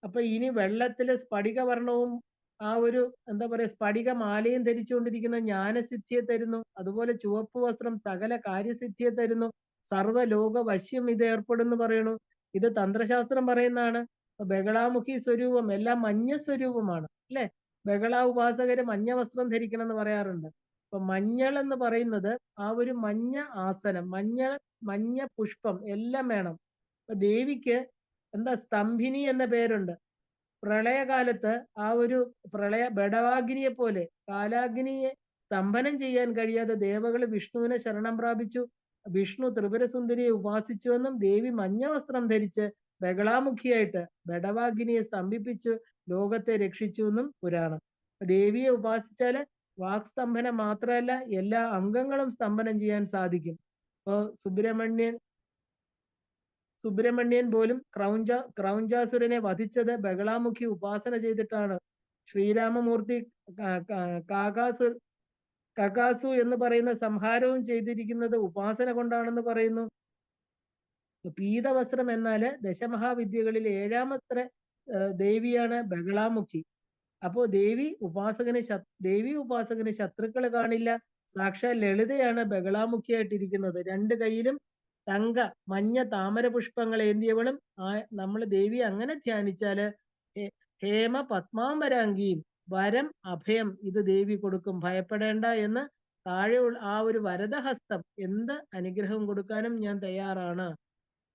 അപ്പൊ ഇനി വെള്ളത്തില് സ്ഫടികവർണ്ണവും ആ ഒരു എന്താ പറയാ സ്ഫടിക മാലയും ധരിച്ചുകൊണ്ടിരിക്കുന്ന ജ്ഞാനസിദ്ധിയെ തരുന്നു. അതുപോലെ ചുവപ്പ് വസ്ത്രം സകല കാര്യസിദ്ധിയെ തരുന്നു. സർവ്വലോക വശ്യം ഇത് ഏർപ്പെടുന്നു പറയണു. ഇത് തന്ത്രശാസ്ത്രം പറയുന്നതാണ്. ബഹളാമുഖി സ്വരൂപം എല്ലാം മഞ്ഞ സ്വരൂപമാണ് അല്ലെ. ബഹള ഉപാസകര് മഞ്ഞ വസ്ത്രം ധരിക്കണം എന്ന് പറയാറുണ്ട്. അപ്പൊ മഞ്ഞൾ എന്ന് പറയുന്നത് ആ ഒരു മഞ്ഞ ആസനം, മഞ്ഞ പുഷ്പം എല്ലാം വേണം. അപ്പൊ ദേവിക്ക് എന്താ സ്തംഭിനി എന്ന പേരുണ്ട്. പ്രളയകാലത്ത് ആ ഒരു ബഡവാഗ്നിയെ പോലെ കാലാഗ്നിയെ സ്തംഭനം ചെയ്യാൻ കഴിയാതെ ദേവകൾ വിഷ്ണുവിനെ ശരണം പ്രാപിച്ചു. വിഷ്ണു ത്രിപുരസുന്ദരിയെ ഉപാസിച്ചുവെന്നും ദേവി മഞ്ഞ വസ്ത്രം ധരിച്ച് ബഗളാമുഖിയായിട്ട് ബഡവാഗ്നിയെ സ്തംഭിപ്പിച്ചു ലോകത്തെ രക്ഷിച്ചു എന്നും പുരാണം. ദേവിയെ ഉപാസിച്ചാല് വാക്സ്തംഭനം മാത്രമല്ല എല്ലാ അംഗങ്ങളും സ്തംഭനം ചെയ്യാൻ സാധിക്കും. ഇപ്പോ സുബ്രഹ്മണ്യൻ പോലും ക്രൗഞ്ചാസുരനെ വധിച്ചത് ബഗളാമുഖി ഉപാസന ചെയ്തിട്ടാണ്. ശ്രീരാമമൂർത്തി കകാസു എന്ന് പറയുന്ന സംഹാരവും ചെയ്തിരിക്കുന്നത് ഉപാസന കൊണ്ടാണെന്ന് പറയുന്നു. പീതവസ്ത്രം എന്നാല് ദശമഹാവിദ്യകളിൽ ഏഴാമത്തെ ദേവിയാണ് ബഗളാമുഖി. അപ്പോ ദേവി ഉപാസകന് ശത്രുക്കള് കാണില്ല. സാക്ഷാൽ ലളിതയാണ് ബഗളാമുഖിയായിട്ടിരിക്കുന്നത്. രണ്ട് കൈയിലും മഞ്ഞ താമര പുഷ്പങ്ങൾ ഏന്തിയവളും നമ്മൾ ദേവിയെ അങ്ങനെ ധ്യാനിച്ചാല് ഹേമ പത്മാംബരാംഗിയും വരം അഭയം ഇത് ദേവി കൊടുക്കും, ഭയപ്പെടേണ്ട എന്ന് താഴെ ആ ഒരു വരദഹസ്തം, എന്ത് അനുഗ്രഹം കൊടുക്കാനും ഞാൻ തയ്യാറാണ്.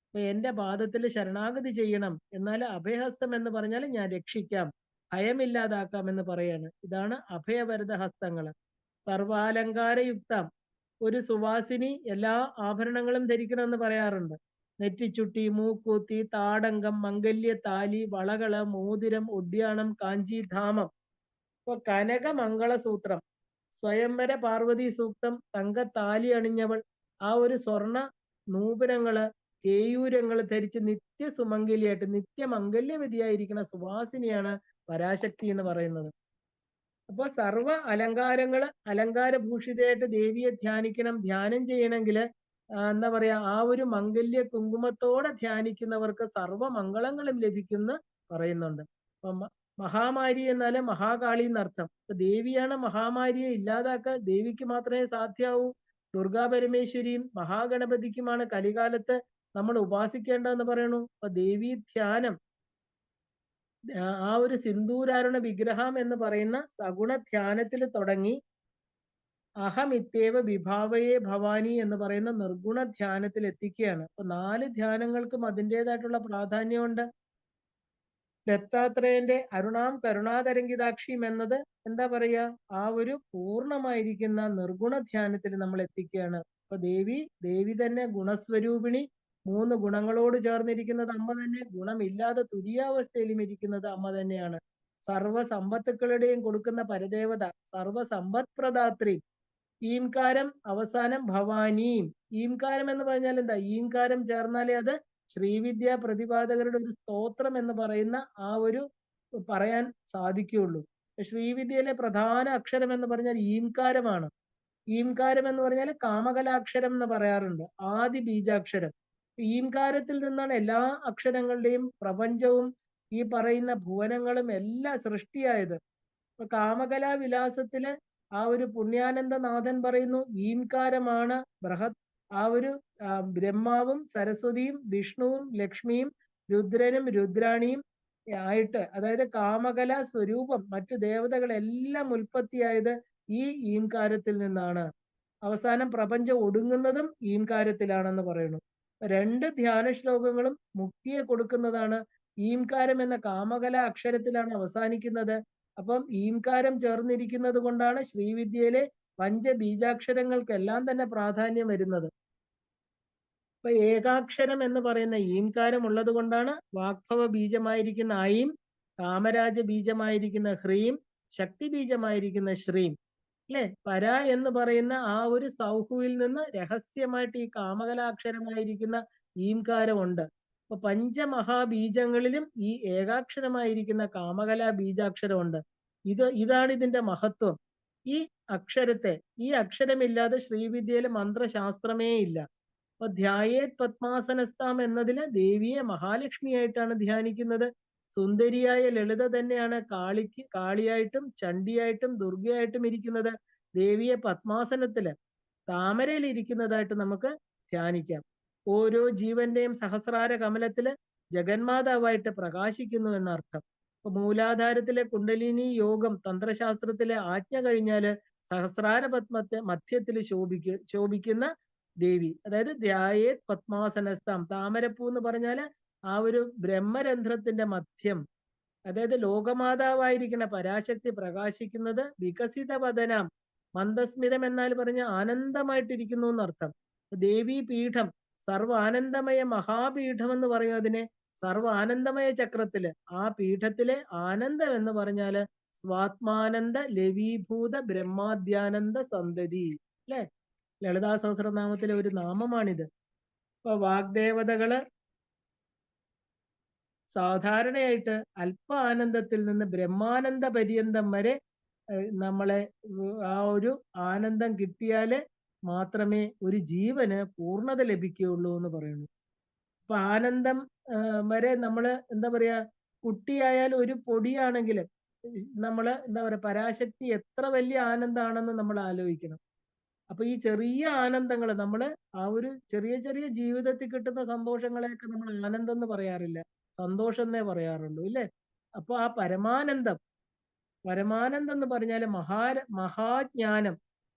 അപ്പൊ എന്റെ പാദത്തിൽ ശരണാഗതി ചെയ്യണം, എന്നാൽ അഭയഹസ്തം എന്ന് പറഞ്ഞാൽ ഞാൻ രക്ഷിക്കാം, ഭയമില്ലാതാക്കാം എന്ന് പറയാണ്. ഇതാണ് അഭയവരദഹസ്തങ്ങൾ. സർവാലങ്കാരയുക്തം ഒരു സുവാസിനി എല്ലാ ആഭരണങ്ങളും ധരിക്കണമെന്ന് പറയാറുണ്ട്. നെറ്റിച്ചുട്ടി, മൂക്കൂത്തി, താടങ്കം, മംഗല്യ താലി, വളകള്, മോതിരം, ഒഡ്യാണം, കാഞ്ചിധാമം. ഇപ്പൊ കനകമംഗളസൂത്രം, സ്വയംവര പാർവതി സൂക്തം, തങ്കത്താലി അണിഞ്ഞവൾ, ആ ഒരു സ്വർണ നൂപുരങ്ങള്, കേയൂരങ്ങൾ ധരിച്ച് നിത്യസുമംഗലിയായിട്ട് നിത്യമംഗല്യവതിയായിരിക്കുന്ന സുവാസിനിയാണ് പരാശക്തി എന്ന് പറയുന്നത്. അപ്പൊ സർവ അലങ്കാരഭൂഷിതയായിട്ട് ദേവിയെ ധ്യാനിക്കണം. ധ്യാനം ചെയ്യണമെങ്കിൽ എന്താ പറയാ, ആ ഒരു മംഗല്യ കുങ്കുമത്തോടെ ധ്യാനിക്കുന്നവർക്ക് സർവമംഗളങ്ങളും ലഭിക്കുന്ന പറയുന്നുണ്ട്. അപ്പൊ മഹാമാരി എന്നാല് മഹാകാളി എന്നർത്ഥം. അപ്പൊ ദേവിയാണ് മഹാമാരിയെ ഇല്ലാതാക്കാൻ, ദേവിക്ക് മാത്രമേ സാധ്യാവൂ. ദുർഗാ പരമേശ്വരിയും മഹാഗണപതിക്കുമാണ് കലികാലത്ത് നമ്മൾ ഉപാസിക്കേണ്ടതെന്ന് പറയണു. അപ്പൊ ദേവി ധ്യാനം, ആ ഒരു സിന്ദൂരാരുണ വിഗ്രഹം എന്ന് പറയുന്ന സഗുണ ധ്യാനത്തിൽ തുടങ്ങി അഹമിത്യേവ വിഭാവയെ ഭവാനി എന്ന് പറയുന്ന നിർഗുണ ധ്യാനത്തിൽ എത്തിക്കുകയാണ്. അപ്പൊ 4 ധ്യാനങ്ങൾക്കും അതിൻ്റെതായിട്ടുള്ള പ്രാധാന്യമുണ്ട്. ദത്താത്രേയന്റെ അരുണാം കരുണാതരംഗിതാക്ഷിയും എന്നത് എന്താ പറയാ, ആ ഒരു പൂർണ്ണമായിരിക്കുന്ന നിർഗുണ ധ്യാനത്തിൽ നമ്മൾ എത്തിക്കുകയാണ്. അപ്പൊ ദേവി തന്നെ ഗുണസ്വരൂപിണി, 3 ഗുണങ്ങളോട് ചേർന്നിരിക്കുന്നത് അമ്മ തന്നെ, ഗുണമില്ലാതെ തുര്യാവസ്ഥയിലും ഇരിക്കുന്നത് അമ്മ തന്നെയാണ്. സർവ സമ്പത്തുക്കളുടെയും കൊടുക്കുന്ന പരദേവത, സർവസമ്പത് പ്രദാത്രി. ഈംകാരം അവസാനം ഭവാനിയും. ഈംകാരം എന്ന് പറഞ്ഞാൽ എന്താ, ഈംകാരം ചേർന്നാലേ അത് ശ്രീവിദ്യ പ്രതിപാദകരുടെ ഒരു സ്തോത്രം എന്ന് പറയുന്ന ആ ഒരു പറയാൻ സാധിക്കുകയുള്ളൂ. ശ്രീവിദ്യയിലെ പ്രധാന അക്ഷരം എന്ന് പറഞ്ഞാൽ ഈംകാരമാണ്. ഈംകാരം എന്ന് പറഞ്ഞാൽ കാമകലാക്ഷരം എന്ന് പറയാറുണ്ട്, ആദി ബീജാക്ഷരം. ഈംകാരത്തിൽ നിന്നാണ് എല്ലാ അക്ഷരങ്ങളുടെയും പ്രപഞ്ചവും ഈ പറയുന്ന ഭുവനങ്ങളും എല്ലാം സൃഷ്ടിയായത്. ഇപ്പൊ കാമകലാ വിലാസത്തില് ആ ഒരു പുണ്യാനന്ദനാഥൻ പറയുന്നു, ഈംകാരമാണ് ബൃഹത്. ആ ഒരു ബ്രഹ്മാവും സരസ്വതിയും വിഷ്ണുവും ലക്ഷ്മിയും രുദ്രനും രുദ്രാണിയും ആയിട്ട്, അതായത് കാമകല സ്വരൂപം മറ്റു ദേവതകളെല്ലാം ഉൽപ്പത്തിയായത് ഈ ഈംകാരത്തിൽ നിന്നാണ്. അവസാനം പ്രപഞ്ചം ഒടുങ്ങുന്നതും ഈംകാരത്തിലാണെന്ന് പറയുന്നു. 2 ധ്യാന ശ്ലോകങ്ങളും മുക്തിയെ കൊടുക്കുന്നതാണ്. ഈംകാരം എന്ന കാമകല അക്ഷരത്തിലാണ് അവസാനിക്കുന്നത്. അപ്പം ഈംകാരം ചേർന്നിരിക്കുന്നത് കൊണ്ടാണ് ശ്രീവിദ്യയിലെ പഞ്ചബീജാക്ഷരങ്ങൾക്കെല്ലാം തന്നെ പ്രാധാന്യം വരുന്നത്. ഇപ്പൊ ഏകാക്ഷരം എന്ന് പറയുന്ന ഈംകാരം ഉള്ളത് കൊണ്ടാണ് വാഗ്ഭവ ബീജമായിരിക്കുന്ന ഐം, കാമരാജ ബീജമായിരിക്കുന്ന ഹ്രീം, ശക്തി ബീജമായിരിക്കുന്ന ശ്രീം, അല്ലെ? പര എന്ന് പറയുന്ന ആ ഒരു സൗഹുവിൽ നിന്ന് രഹസ്യമായിട്ട് ഈ കാമകലാക്ഷരമായിരിക്കുന്ന ഈംകാരമുണ്ട്. അപ്പൊ പഞ്ചമഹാബീജങ്ങളിലും ഈ ഏകാക്ഷരമായിരിക്കുന്ന കാമകലാ ബീജാക്ഷരമുണ്ട്. ഇതാണ് ഇതിന്റെ മഹത്വം. ഈ അക്ഷരമില്ലാതെ ശ്രീവിദ്യയിലെ മന്ത്രശാസ്ത്രമേ ഇല്ല. അപ്പൊ ധ്യായേത് പത്മാസനസ്ഥാം എന്നതില് ദേവിയെ മഹാലക്ഷ്മിയായിട്ടാണ് ധ്യാനിക്കുന്നത്. സുന്ദരിയായ ലളിത തന്നെയാണ് കാളിയായിട്ടും ചണ്ഡിയായിട്ടും ദുർഗയായിട്ടും ഇരിക്കുന്നത്. ദേവിയെ പത്മാസനത്തില് താമരയിൽ ഇരിക്കുന്നതായിട്ട് നമുക്ക് ധ്യാനിക്കാം. ഓരോ ജീവന്റെയും സഹസ്രാര കമലത്തില് ജഗന്മാതാവായിട്ട് പ്രകാശിക്കുന്നു എന്നർത്ഥം. അപ്പൊ മൂലാധാരത്തിലെ കുണ്ടലിനി യോഗം തന്ത്രശാസ്ത്രത്തിലെ ആജ്ഞ കഴിഞ്ഞാല് സഹസ്രാര പത്മത്തെ മധ്യത്തിൽ ശോഭിക്കുന്ന ദേവി. അതായത് ധ്യായേത് പത്മാസനസ്ഥാം. താമരപ്പൂ എന്ന് പറഞ്ഞാല് ആ ഒരു ബ്രഹ്മരന്ധ്രത്തിന്റെ മധ്യം, അതായത് ലോകമാതാവായിരിക്കുന്ന പരാശക്തി പ്രകാശിക്കുന്നത് വികസിത വദനം, മന്ദസ്മിതം എന്നാൽ പറഞ്ഞ ആനന്ദമായിട്ടിരിക്കുന്നു എന്നർത്ഥം. ദേവി പീഠം, സർവ ആനന്ദമയ മഹാപീഠം എന്ന് പറയും അതിനെ. സർവ ആനന്ദമയ ചക്രത്തില് ആ പീഠത്തിലെ ആനന്ദം എന്ന് പറഞ്ഞാല് സ്വാത്മാനന്ദ ലവീഭൂത ബ്രഹ്മാദ്യാനന്ദ സന്തതി അല്ലെ. ലളിതാ സഹസ്രനാമത്തിലെ ഒരു നാമമാണിത്. ഇപ്പൊ വാഗ്ദേവതകള് സാധാരണയായിട്ട് അല്പ ആനന്ദത്തിൽ നിന്ന് ബ്രഹ്മാനന്ദ പര്യന്തം വരെ നമ്മളെ ആ ഒരു ആനന്ദം കിട്ടിയാല് മാത്രമേ ഒരു ജീവന് പൂർണ്ണത ലഭിക്കുകയുള്ളൂ എന്ന് പറയുന്നു. അപ്പൊ ആനന്ദം വരെ നമ്മള് എന്താ പറയാ, കുട്ടിയായാൽ ഒരു പൊടിയാണെങ്കിൽ നമ്മള് എന്താ പറയാ, പരാശക്തി എത്ര വലിയ ആനന്ദമാണെന്ന് നമ്മൾ ആലോചിക്കണം. അപ്പൊ ഈ ചെറിയ ആനന്ദങ്ങൾ നമ്മള് ആ ഒരു ചെറിയ ചെറിയ ജീവിതത്തിൽ കിട്ടുന്ന സന്തോഷങ്ങളെയൊക്കെ നമ്മൾ ആനന്ദം എന്ന് പറയാറില്ല, സന്തോഷം എന്നേ പറയാറുള്ളൂ ഇല്ലേ. അപ്പൊ ആ പരമാനന്ദം എന്ന് പറഞ്ഞാല് മഹാജ്ഞാനം,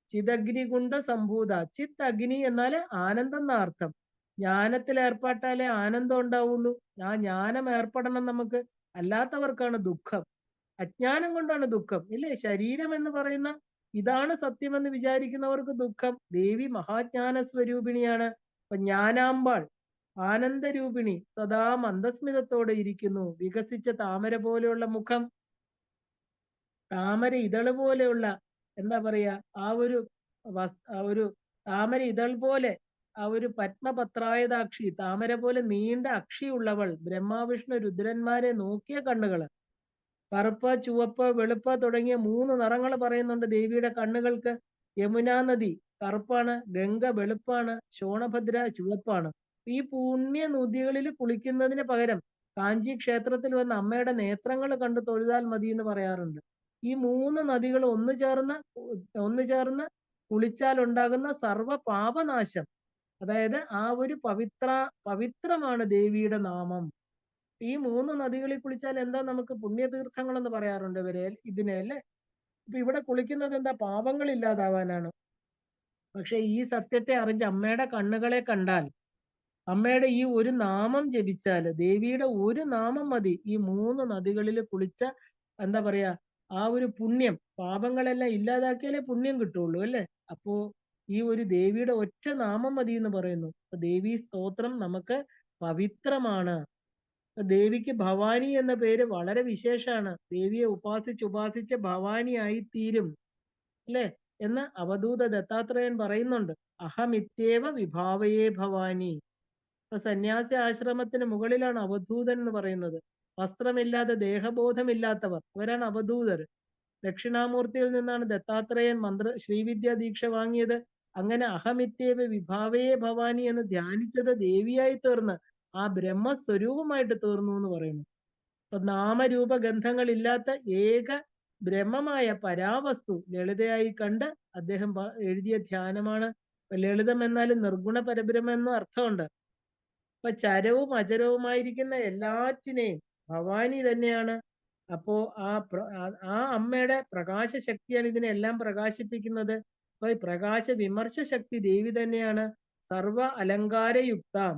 ചിതഗ്നി കുണ്ട സംഭൂത. ചിത്ത് അഗ്നി എന്നാല് ആനന്ദം എന്ന അർത്ഥം. ജ്ഞാനത്തിൽ ഏർപ്പെട്ടാലേ ആനന്ദം ഉണ്ടാവുള്ളൂ. ആ ജ്ഞാനം ഏർപ്പെടണം നമുക്ക്, അല്ലാത്തവർക്കാണ് ദുഃഖം. അജ്ഞാനം കൊണ്ടാണ് ദുഃഖം ഇല്ലേ. ശരീരം എന്ന് പറയുന്ന ഇതാണ് സത്യമെന്ന് വിചാരിക്കുന്നവർക്ക് ദുഃഖം. ദേവി മഹാജ്ഞാന സ്വരൂപിണിയാണ്. അപ്പൊ ജ്ഞാനാമ്പാൾ ആനന്ദരൂപിണി സദാ മന്ദസ്മിതത്തോടെ ഇരിക്കുന്നു. വികസിച്ച താമര പോലെയുള്ള മുഖം, താമര ഇതള് പോലെയുള്ള എന്താ പറയാ ആ ഒരു താമര ഇതൾ പോലെ ആ ഒരു പത്മപത്രായതാക്ഷി, താമര പോലെ നീണ്ട അക്ഷിയുള്ളവൾ, ബ്രഹ്മാവിഷ്ണു രുദ്രന്മാരെ നോക്കിയ കണ്ണുകള്, കറുപ്പ് ചുവപ്പ് വെളുപ്പ് തുടങ്ങിയ 3 നിറങ്ങൾ പറയുന്നുണ്ട് ദേവിയുടെ കണ്ണുകൾക്ക്. യമുനാ നദി കറുപ്പാണ്, ഗംഗ വെളുപ്പാണ്, ശോണഭദ്ര ചുവപ്പാണ്. ഈ പുണ്യ നദികളിൽ കുളിക്കുന്നതിന് പകരം കാഞ്ചി ക്ഷേത്രത്തിൽ വന്ന് അമ്മയുടെ നേത്രങ്ങൾ കണ്ടു തൊഴുതാൽ മതി എന്ന് പറയാറുണ്ട്. ഈ 3 നദികൾ ഒന്നു ചേർന്ന് കുളിച്ചാൽ ഉണ്ടാകുന്ന സർവ പാപനാശം, അതായത് ആ ഒരു പവിത്രമാണ് ദേവിയുടെ നാമം. ഈ 3 നദികളിൽ കുളിച്ചാൽ എന്താ, നമുക്ക് പുണ്യതീർത്ഥങ്ങൾ എന്ന് പറയാറുണ്ട് ഇതിനെ അല്ലേ. ഇപ്പൊ ഇവിടെ കുളിക്കുന്നത് എന്താ, പാപങ്ങൾ ഇല്ലാതാവാനാണ്. പക്ഷെ ഈ സത്യത്തെ അറിഞ്ഞ് അമ്മയുടെ കണ്ണുകളെ കണ്ടാൽ, അമ്മയുടെ ഈ ഒരു നാമം ജപിച്ചാല്, ദേവിയുടെ ഒരു നാമം മതി, ഈ 3 നദികളിൽ കുളിച്ച എന്താ പറയാ ആ ഒരു പുണ്യം, പാപങ്ങളെല്ലാം ഇല്ലാതാക്കിയാലേ പുണ്യം കിട്ടുള്ളൂ അല്ലേ. അപ്പോ ഈ ഒരു ദേവിയുടെ ഒറ്റ നാമം മതി എന്ന് പറയുന്നു. അപ്പൊ ദേവി സ്തോത്രം നമുക്ക് പവിത്രമാണ്. ദേവിക്ക് ഭവാനി എന്ന പേര് വളരെ വിശേഷമാണ്. ദേവിയെ ഉപാസിച്ച് ഭവാനി ആയി തീരും അല്ലെ എന്ന് അവധൂത ദത്താത്രേയൻ പറയുന്നുണ്ട്. അഹമിത്യേവ വിഭാവയേ ഭവാനി. അപ്പൊ സന്യാസി ആശ്രമത്തിന് മുകളിലാണ് അവധൂതൻ എന്ന് പറയുന്നത്. വസ്ത്രമില്ലാതെ ദേഹബോധമില്ലാത്തവർ, അവരാണ് അവധൂതർ. ദക്ഷിണാമൂർത്തിയിൽ നിന്നാണ് ദത്താത്രേയൻ ശ്രീവിദ്യാ ദീക്ഷ വാങ്ങിയത്. അങ്ങനെ അഹമിത്യേവ വിഭാവയേ ഭവാനി എന്ന് ധ്യാനിച്ചത് ദേവിയായി തീർന്ന് ആ ബ്രഹ്മസ്വരൂപമായിട്ട് തീർന്നു എന്ന് പറയുന്നു. അപ്പൊ നാമരൂപ ഗന്ധങ്ങളില്ലാത്ത ഏക ബ്രഹ്മമായ പരാവസ്തു ലളിതയായി കണ്ട് അദ്ദേഹം എഴുതിയ ധ്യാനമാണ്. ലളിതം എന്നാലും നിർഗുണ പരബ്രഹ്മം എന്നും അർത്ഥമുണ്ട്. അപ്പൊ ചരവും അചരവുമായിരിക്കുന്ന എല്ലാറ്റിനെയും ഭവാനി തന്നെയാണ്. അപ്പോ ആ അമ്മയുടെ പ്രകാശ ശക്തിയാണ് ഇതിനെല്ലാം പ്രകാശിപ്പിക്കുന്നത്. അപ്പൊ ഈ പ്രകാശ വിമർശ ശക്തി ദേവി തന്നെയാണ്. സർവ അലങ്കാരയുക്താം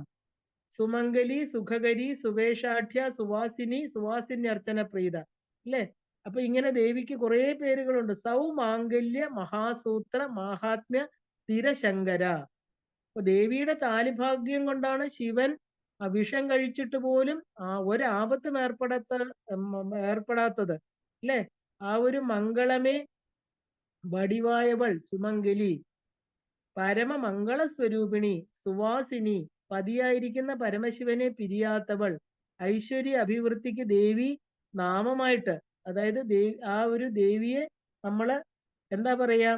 സുമംഗലി സുഖകരി സുവേഷാഠ്യ സുവാസിന്യർച്ചന പ്രീത അല്ലെ. അപ്പൊ ഇങ്ങനെ ദേവിക്ക് കുറെ പേരുകളുണ്ട്. സൗമാംഗല്യ മഹാസൂത്ര മാഹാത്മ്യ സ്ഥിരശങ്കര. അപ്പൊ ദേവിയുടെ താലിഭാഗ്യം കൊണ്ടാണ് ശിവൻ വിഷം കഴിച്ചിട്ട് പോലും ഒരാപത്തും ഏർപ്പെടാത്തത് അല്ലെ. ആ ഒരു മംഗളമേ വടിവായവൾ സുമംഗലി, പരമമംഗള സ്വരൂപിണി, സുവാസിനി, പതിയായിരിക്കുന്ന പരമശിവനെ പിരിയാത്തവൾ, ഐശ്വര്യ അഭിവൃദ്ധിക്ക് ദേവി നാമമായിട്ട്, അതായത് ആ ഒരു ദേവിയെ നമ്മള് എന്താ പറയാ,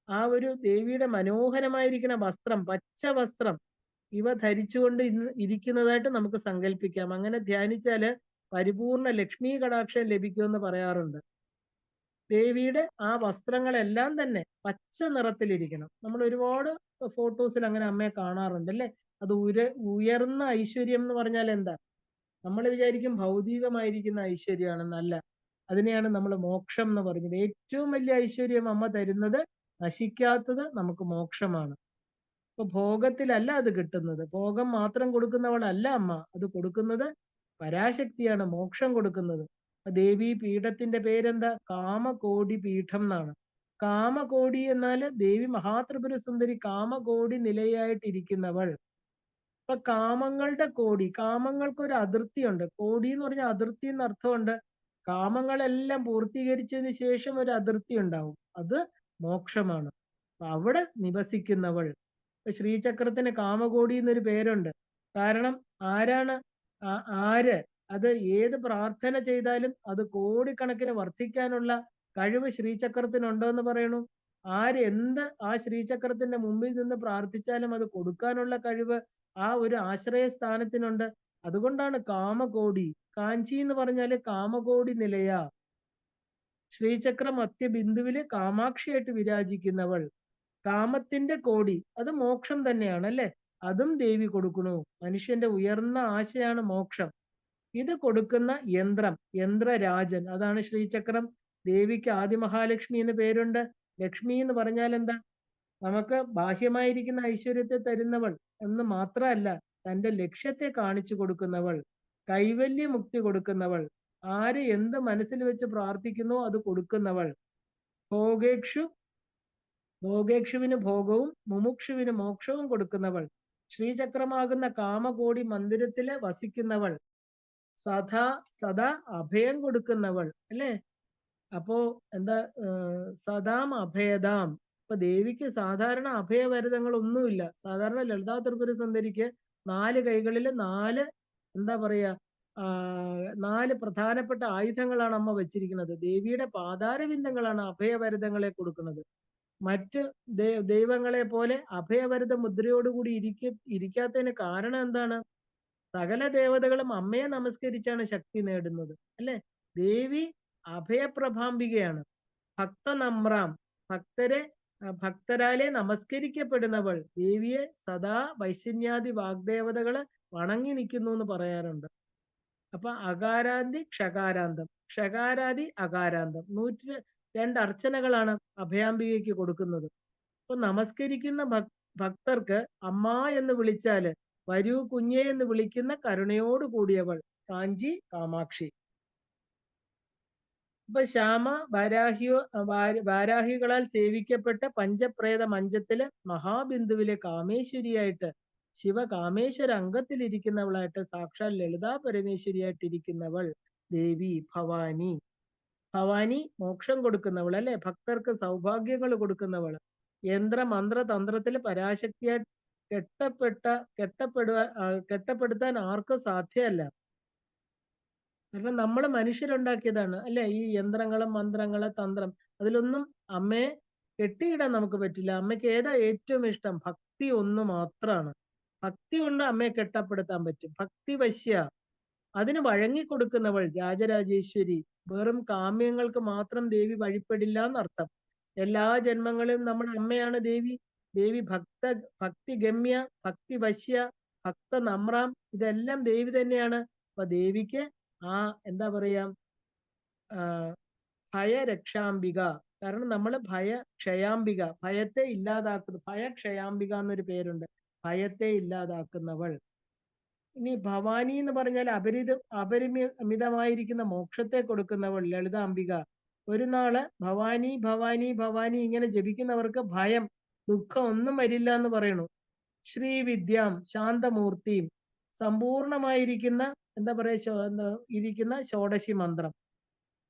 ആ ഒരു ദേവിയുടെ മനോഹരമായിരിക്കുന്ന വസ്ത്രം, പച്ച വസ്ത്രം ഇവ ധരിച്ചുകൊണ്ട് ഇരിക്കുന്നതായിട്ട് നമുക്ക് സങ്കല്പിക്കാം. അങ്ങനെ ധ്യാനിച്ചാല് പരിപൂർണ ലക്ഷ്മി കടാക്ഷം ലഭിക്കുമെന്ന് പറയാറുണ്ട്. ദേവിയുടെ ആ വസ്ത്രങ്ങളെല്ലാം തന്നെ പച്ച നിറത്തിലിരിക്കണം. നമ്മൾ ഒരുപാട് ഫോട്ടോസിൽ അങ്ങനെ അമ്മയെ കാണാറുണ്ട് അല്ലെ. അത് ഉയർന്ന ഐശ്വര്യം എന്ന് പറഞ്ഞാൽ എന്താ, നമ്മൾ വിചാരിക്കും ഭൗതികമായിരിക്കുന്ന ഐശ്വര്യമാണെന്നല്ല. അതിനെയാണ് നമ്മൾ മോക്ഷം എന്ന് പറഞ്ഞത്. ഏറ്റവും വലിയ ഐശ്വര്യം അമ്മ തരുന്നത് നശിക്കാത്തത് നമുക്ക് മോക്ഷമാണ്. അപ്പൊ ഭോഗത്തിലല്ല അത് കിട്ടുന്നത്. ഭോഗം മാത്രം കൊടുക്കുന്നവളല്ല അമ്മ. അത് കൊടുക്കുന്നത് പരാശക്തിയാണ്, മോക്ഷം കൊടുക്കുന്നത്. ദേവി പീഠത്തിന്റെ പേരെന്താ? കാമകോടി പീഠം എന്നാണ്. കാമകോടി എന്നാല് ദേവി മഹാത്രിപുര സുന്ദരി കാമകോടി നിലയായിട്ടിരിക്കുന്നവൾ. ഇപ്പൊ കാമങ്ങളുടെ കോടി, കാമങ്ങൾക്ക് ഒരു അതിർത്തിയുണ്ട്. കോടി എന്ന് പറഞ്ഞാൽ അതിർത്തി എന്ന് അർത്ഥമുണ്ട്. കാമങ്ങളെല്ലാം പൂർത്തീകരിച്ചതിന് ശേഷം ഒരു അതിർത്തി ഉണ്ടാവും, അത് മോക്ഷമാണ്. അപ്പൊ അവിടെ നിവസിക്കുന്നവൾ. ശ്രീചക്രത്തിന് കാമകോടി എന്നൊരു പേരുണ്ട്. കാരണം ആരാണ് ആര് അത് ഏത് പ്രാർത്ഥന ചെയ്താലും അത് കോടിക്കണക്കിന് വർദ്ധിക്കാനുള്ള കഴിവ് ശ്രീചക്രത്തിനുണ്ടോ എന്ന് പറയണു. ആര് എന്ത് ആ ശ്രീചക്രത്തിന്റെ മുമ്പിൽ നിന്ന് പ്രാർത്ഥിച്ചാലും അത് കൊടുക്കാനുള്ള കഴിവ് ആ ഒരു ആശ്രയ സ്ഥാനത്തിനുണ്ട്. അതുകൊണ്ടാണ് കാമകോടി. കാഞ്ചി എന്ന് പറഞ്ഞാല് കാമകോടി നിലയ. ശ്രീചക്ര മധ്യബിന്ദുവില് കാമാക്ഷിയായിട്ട് വിരാജിക്കുന്നവൾ. കാമത്തിന്റെ കോടി, അത് മോക്ഷം തന്നെയാണ് അല്ലെ? അതും ദേവി കൊടുക്കണു. മനുഷ്യന്റെ ഉയർന്ന ആശയാണ് മോക്ഷം. ഇത് കൊടുക്കുന്ന യന്ത്രം, യന്ത്രരാജൻ, അതാണ് ശ്രീചക്രം. ദേവിക്ക് ആദിമഹാലക്ഷ്മി എന്ന് പേരുണ്ട്. ലക്ഷ്മി എന്ന് പറഞ്ഞാൽ എന്താ? നമുക്ക് ബാഹ്യമായിരിക്കുന്ന ഐശ്വര്യത്തെ തരുന്നവൾ എന്ന് മാത്രമല്ല, തന്റെ ലക്ഷ്യത്തെ കാണിച്ചു കൊടുക്കുന്നവൾ, കൈവല്യമുക്തി കൊടുക്കുന്നവൾ, ആര് എന്ത് മനസ്സിൽ വെച്ച് പ്രാർത്ഥിക്കുന്നോ അത് കൊടുക്കുന്നവൾ. ഭോഗേക്ഷു ഭോഗേക്ഷുവിന് ഭോഗവും മുമുക്ഷുവിന് മോക്ഷവും കൊടുക്കുന്നവൾ. ശ്രീചക്രമാകുന്ന കാമകോടി മന്ദിരത്തില് വസിക്കുന്നവൾ. സദാ അഭയം കൊടുക്കുന്നവൾ അല്ലേ? അപ്പോ എന്താ? സദാം അഭയദാം. ഇപ്പൊ ദേവിക്ക് സാധാരണ അഭയവരദങ്ങൾ ഒന്നുമില്ല. സാധാരണ ലളിതാ ത്രിപുര സുന്ദരിക്ക് 4 കൈകളിൽ 4 എന്താ പറയാ 4 പ്രധാനപ്പെട്ട ആയുധങ്ങളാണ് അമ്മ വെച്ചിരിക്കുന്നത്. ദേവിയുടെ പാതാരവിന്ദങ്ങളാണ് അഭയവരദങ്ങളെ കൊടുക്കുന്നത്. മറ്റ് ദൈവങ്ങളെ പോലെ അഭയവരദ മുദ്രയോടുകൂടി ഇരിക്കാത്തതിന് കാരണം എന്താണ്? സകല ദേവതകളും അമ്മയെ നമസ്കരിച്ചാണ് ശക്തി നേടുന്നത് അല്ലെ? ദേവി അഭയപ്രഭാംബികയാണ്. ഭക്തനമ്രാം, ഭക്തരാലെ നമസ്കരിക്കപ്പെടുന്നവൾ. ദേവിയെ സദാ വൈശന്യാദി വാഗ്ദേവതകള് വണങ്ങി നിൽക്കുന്നു എന്ന് പറയാറുണ്ട്. അപ്പൊ അകാരാന്തി ക്ഷകാരാന്തം, ക്ഷകാരാദി അകാരാന്തം 102 അർച്ചനകളാണ് അഭയാംബികയ്ക്ക് കൊടുക്കുന്നത്. അപ്പൊ നമസ്കരിക്കുന്ന ഭക്തർക്ക് അമ്മ എന്ന് വിളിച്ചാല് വരൂ കുഞ്ഞേ എന്ന് വിളിക്കുന്ന കരുണയോട് കൂടിയവൾ കാഞ്ചി കാമാക്ഷി. ഇപ്പൊ ശ്യാമ വാരാഹികളാൽ സേവിക്കപ്പെട്ട പഞ്ചപ്രേത മഞ്ചത്തില് മഹാബിന്ദുവിലെ കാമേശ്വരിയായിട്ട്, ശിവ കാമേശ്വര അംഗത്തിലിരിക്കുന്നവളായിട്ട്, സാക്ഷാൽ ലളിതാ പരമേശ്വരിയായിട്ടിരിക്കുന്നവൾ ദേവി ഭവാനി. ഭവാനി മോക്ഷം കൊടുക്കുന്നവൾ അല്ലെ? ഭക്തർക്ക് സൗഭാഗ്യങ്ങൾ കൊടുക്കുന്നവൾ. യന്ത്രമന്ത്ര തന്ത്രത്തില് പരാശക്തിയായി കെട്ടപ്പെടുത്താൻ ആർക്കും സാധ്യമല്ല. കാരണം നമ്മൾ മനുഷ്യരുണ്ടാക്കിയതാണ് അല്ലെ? ഈ യന്ത്രങ്ങളും മന്ത്രങ്ങള് തന്ത്രം, അതിലൊന്നും അമ്മയെ കെട്ടിയിടാൻ നമുക്ക് പറ്റില്ല. അമ്മയ്ക്ക് ഏതാ ഏറ്റവും ഇഷ്ടം? ഭക്തി ഒന്ന് മാത്രമാണ്. ഭക്തി കൊണ്ട് അമ്മയെ കെട്ടപ്പെടുത്താൻ പറ്റും. ഭക്തി വശ്യ, അതിന് വഴങ്ങിക്കൊടുക്കുന്നവൾ രാജരാജേശ്വരി. വെറും കാമ്യങ്ങൾക്ക് മാത്രം ദേവി വഴിപ്പെടില്ല എന്നർത്ഥം. എല്ലാ ജന്മങ്ങളിലും നമ്മുടെ അമ്മയാണ് ദേവി. ദേവി ഭക്തി ഗമ്യ, ഭക്തി വശ്യ, ഭക്ത നമ്രാം, ഇതെല്ലാം ദേവി തന്നെയാണ്. അപ്പൊ ദേവിക്ക് എന്താ പറയാ ഭയരക്ഷാംബിക. കാരണം നമ്മൾ ഭയക്ഷയാംബിക, ഭയത്തെ ഇല്ലാതാക്കുന്നു. ഭയക്ഷയാംബിക എന്നൊരു പേരുണ്ട്, ഭയത്തെ ഇല്ലാതാക്കുന്നവൾ. ഇനി ഭവാനി എന്ന് പറഞ്ഞാൽ അപരിമിതമായിരിക്കുന്ന മോക്ഷത്തെ കൊടുക്കുന്നവൾ ലളിതാംബിക. ഒരു നാള് ഭവാനി ഭവാനി ഭവാനി ഇങ്ങനെ ജപിക്കുന്നവർക്ക് ഭയം ദുഃഖം ഒന്നും വരില്ല എന്ന് പറയണു. ശ്രീവിദ്യാം ശാന്തമൂർത്തിയും സമ്പൂർണമായിരിക്കുന്ന എന്താ പറയാ ഇരിക്കുന്ന ഷോഡശി മന്ത്രം,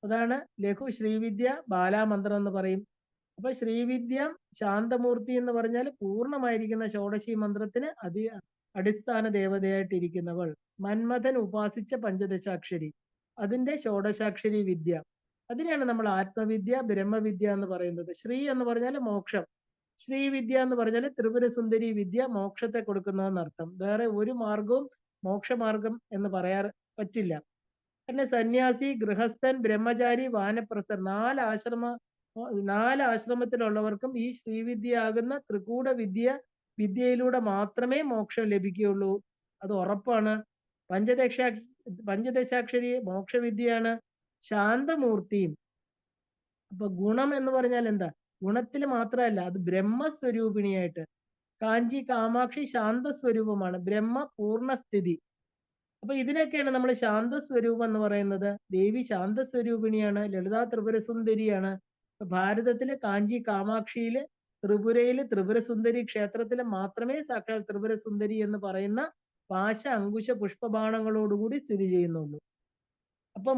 അതാണ് ലഘു ശ്രീവിദ്യ ബാലാമന്ത്രം എന്ന് പറയും. അപ്പൊ ശ്രീവിദ്യ ശാന്തമൂർത്തി എന്ന് പറഞ്ഞാൽ പൂർണ്ണമായിരിക്കുന്ന ഷോഡശി മന്ത്രത്തിന് അടിസ്ഥാന ദേവതയായിട്ടിരിക്കുന്നവൾ. മന്മഥൻ ഉപാസിച്ച പഞ്ചദശാക്ഷരി, അതിന്റെ ഷോഡശാക്ഷരി വിദ്യ, അതിനെയാണ് നമ്മൾ ആത്മവിദ്യ ബ്രഹ്മവിദ്യ എന്ന് പറയുന്നത്. ശ്രീ എന്ന് പറഞ്ഞാൽ മോക്ഷം, ശ്രീവിദ്യ എന്ന് പറഞ്ഞാൽ ത്രിപുര സുന്ദരി വിദ്യ, മോക്ഷത്തെ കൊടുക്കുന്നതെന്നർത്ഥം. വേറെ ഒരു മാർഗവും മോക്ഷമാർഗം എന്ന് പറയാൻ പറ്റില്ല. പിന്നെ സന്യാസി, ഗൃഹസ്ഥൻ, ബ്രഹ്മചാരി, വാനപ്രസ്ഥൻ, 4 ആശ്രമത്തിലുള്ളവർക്കും ഈ ശ്രീവിദ്യയാകുന്ന ത്രികൂട വിദ്യയിലൂടെ മാത്രമേ മോക്ഷം ലഭിക്കുകയുള്ളൂ. അത് ഉറപ്പാണ്. പഞ്ചദശാക്ഷരി മോക്ഷവിദ്യയാണ്. ശാന്തമൂർത്തിയും. അപ്പൊ ഗുണം എന്ന് പറഞ്ഞാൽ എന്താ? ഗുണത്തിൽ മാത്രമല്ല, അത് ബ്രഹ്മസ്വരൂപിണിയായിട്ട്. കാഞ്ചി കാമാക്ഷി ശാന്തസ്വരൂപമാണ്, ബ്രഹ്മ പൂർണ്ണസ്ഥിതി. അപ്പൊ ഇതിനൊക്കെയാണ് നമ്മൾ ശാന്തസ്വരൂപം എന്ന് പറയുന്നത്. ദേവി ശാന്തസ്വരൂപിണിയാണ്, ലളിതാ ത്രിപുരസുന്ദരിയാണ്. ഭാരതത്തിലെ കാഞ്ചി കാമാക്ഷിയില്, ത്രിപുരയില് ത്രിപുരസുന്ദരി ക്ഷേത്രത്തിൽ മാത്രമേ സാക്ഷാൽ ത്രിപുരസുന്ദരി എന്ന് പറയുന്ന പാശ അങ്കുശ പുഷ്പബാണങ്ങളോടുകൂടി സ്ഥിതി ചെയ്യുന്നുള്ളൂ. അപ്പൊ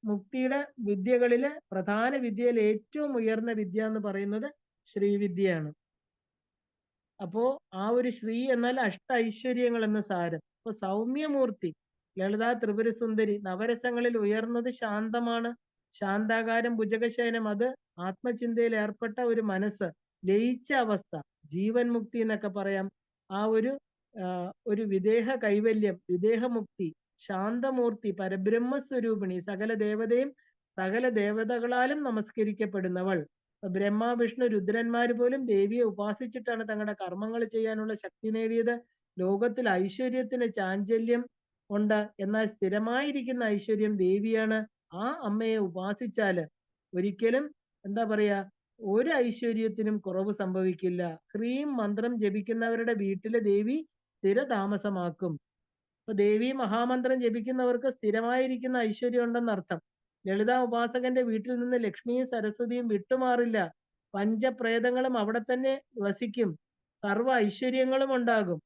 മുക്തിയുടെ വിദ്യകളില് പ്രധാന വിദ്യയിൽ ഏറ്റവും ഉയർന്ന വിദ്യ എന്ന് പറയുന്നത് ശ്രീവിദ്യയാണ്. അപ്പോ ആ ഒരു ശ്രീ എന്നാൽ അഷ്ട ഐശ്വര്യങ്ങൾ എന്ന സാരം. അപ്പൊ സൗമ്യമൂർത്തി ലളിതാ ത്രിപുരസുന്ദരി, നവരസങ്ങളിൽ ഉയർന്നത് ശാന്തമാണ്. ശാന്താകാരം ഭുജഗശയനം, അത് ആത്മചിന്തയിൽ ഏർപ്പെട്ട ഒരു മനസ്സ്, ലയിച്ച അവസ്ഥ, ജീവൻ മുക്തി എന്നൊക്കെ പറയാം. ആ ഒരു വിദേഹ കൈവല്യം, വിദേഹമുക്തി, ശാന്തമൂർത്തി, പരബ്രഹ്മസ്വരൂപിണി, സകല ദേവതകളാലും നമസ്കരിക്കപ്പെടുന്നവൾ. ബ്രഹ്മ വിഷ്ണു രുദ്രന്മാർ പോലും ദേവിയെ ഉപാസിച്ചിട്ടാണ് തങ്ങളുടെ കർമ്മങ്ങൾ ചെയ്യാനുള്ള ശക്തി നേടിയത്. ലോകത്തിൽ ഐശ്വര്യത്തിന് ചാഞ്ചല്യം ഉണ്ട്, എന്നാൽ സ്ഥിരമായിരിക്കുന്ന ഐശ്വര്യം ദേവിയാണ്. ആ അമ്മയെ ഉപാസിച്ചാല് ഒരിക്കലും എന്താ പറയാ, ഒരു ഐശ്വര്യത്തിനും കുറവ് സംഭവിക്കില്ല. ഹ്രീം മന്ത്രം ജപിക്കുന്നവരുടെ വീട്ടില് ദേവി സ്ഥിരതാമസമാക്കും. അപ്പൊ ദേവി മഹാമന്ത്രം ജപിക്കുന്നവർക്ക് സ്ഥിരമായിരിക്കുന്ന ഐശ്വര്യം ഉണ്ടെന്നർത്ഥം. ലളിതാ ഉപാസകന്റെ വീട്ടിൽ നിന്ന് ലക്ഷ്മിയും സരസ്വതിയും വിട്ടുമാറില്ല. പഞ്ചപ്രേതങ്ങളും അവിടെ തന്നെ വസിക്കും. സർവ്വ ഐശ്വര്യങ്ങളും ഉണ്ടാകും.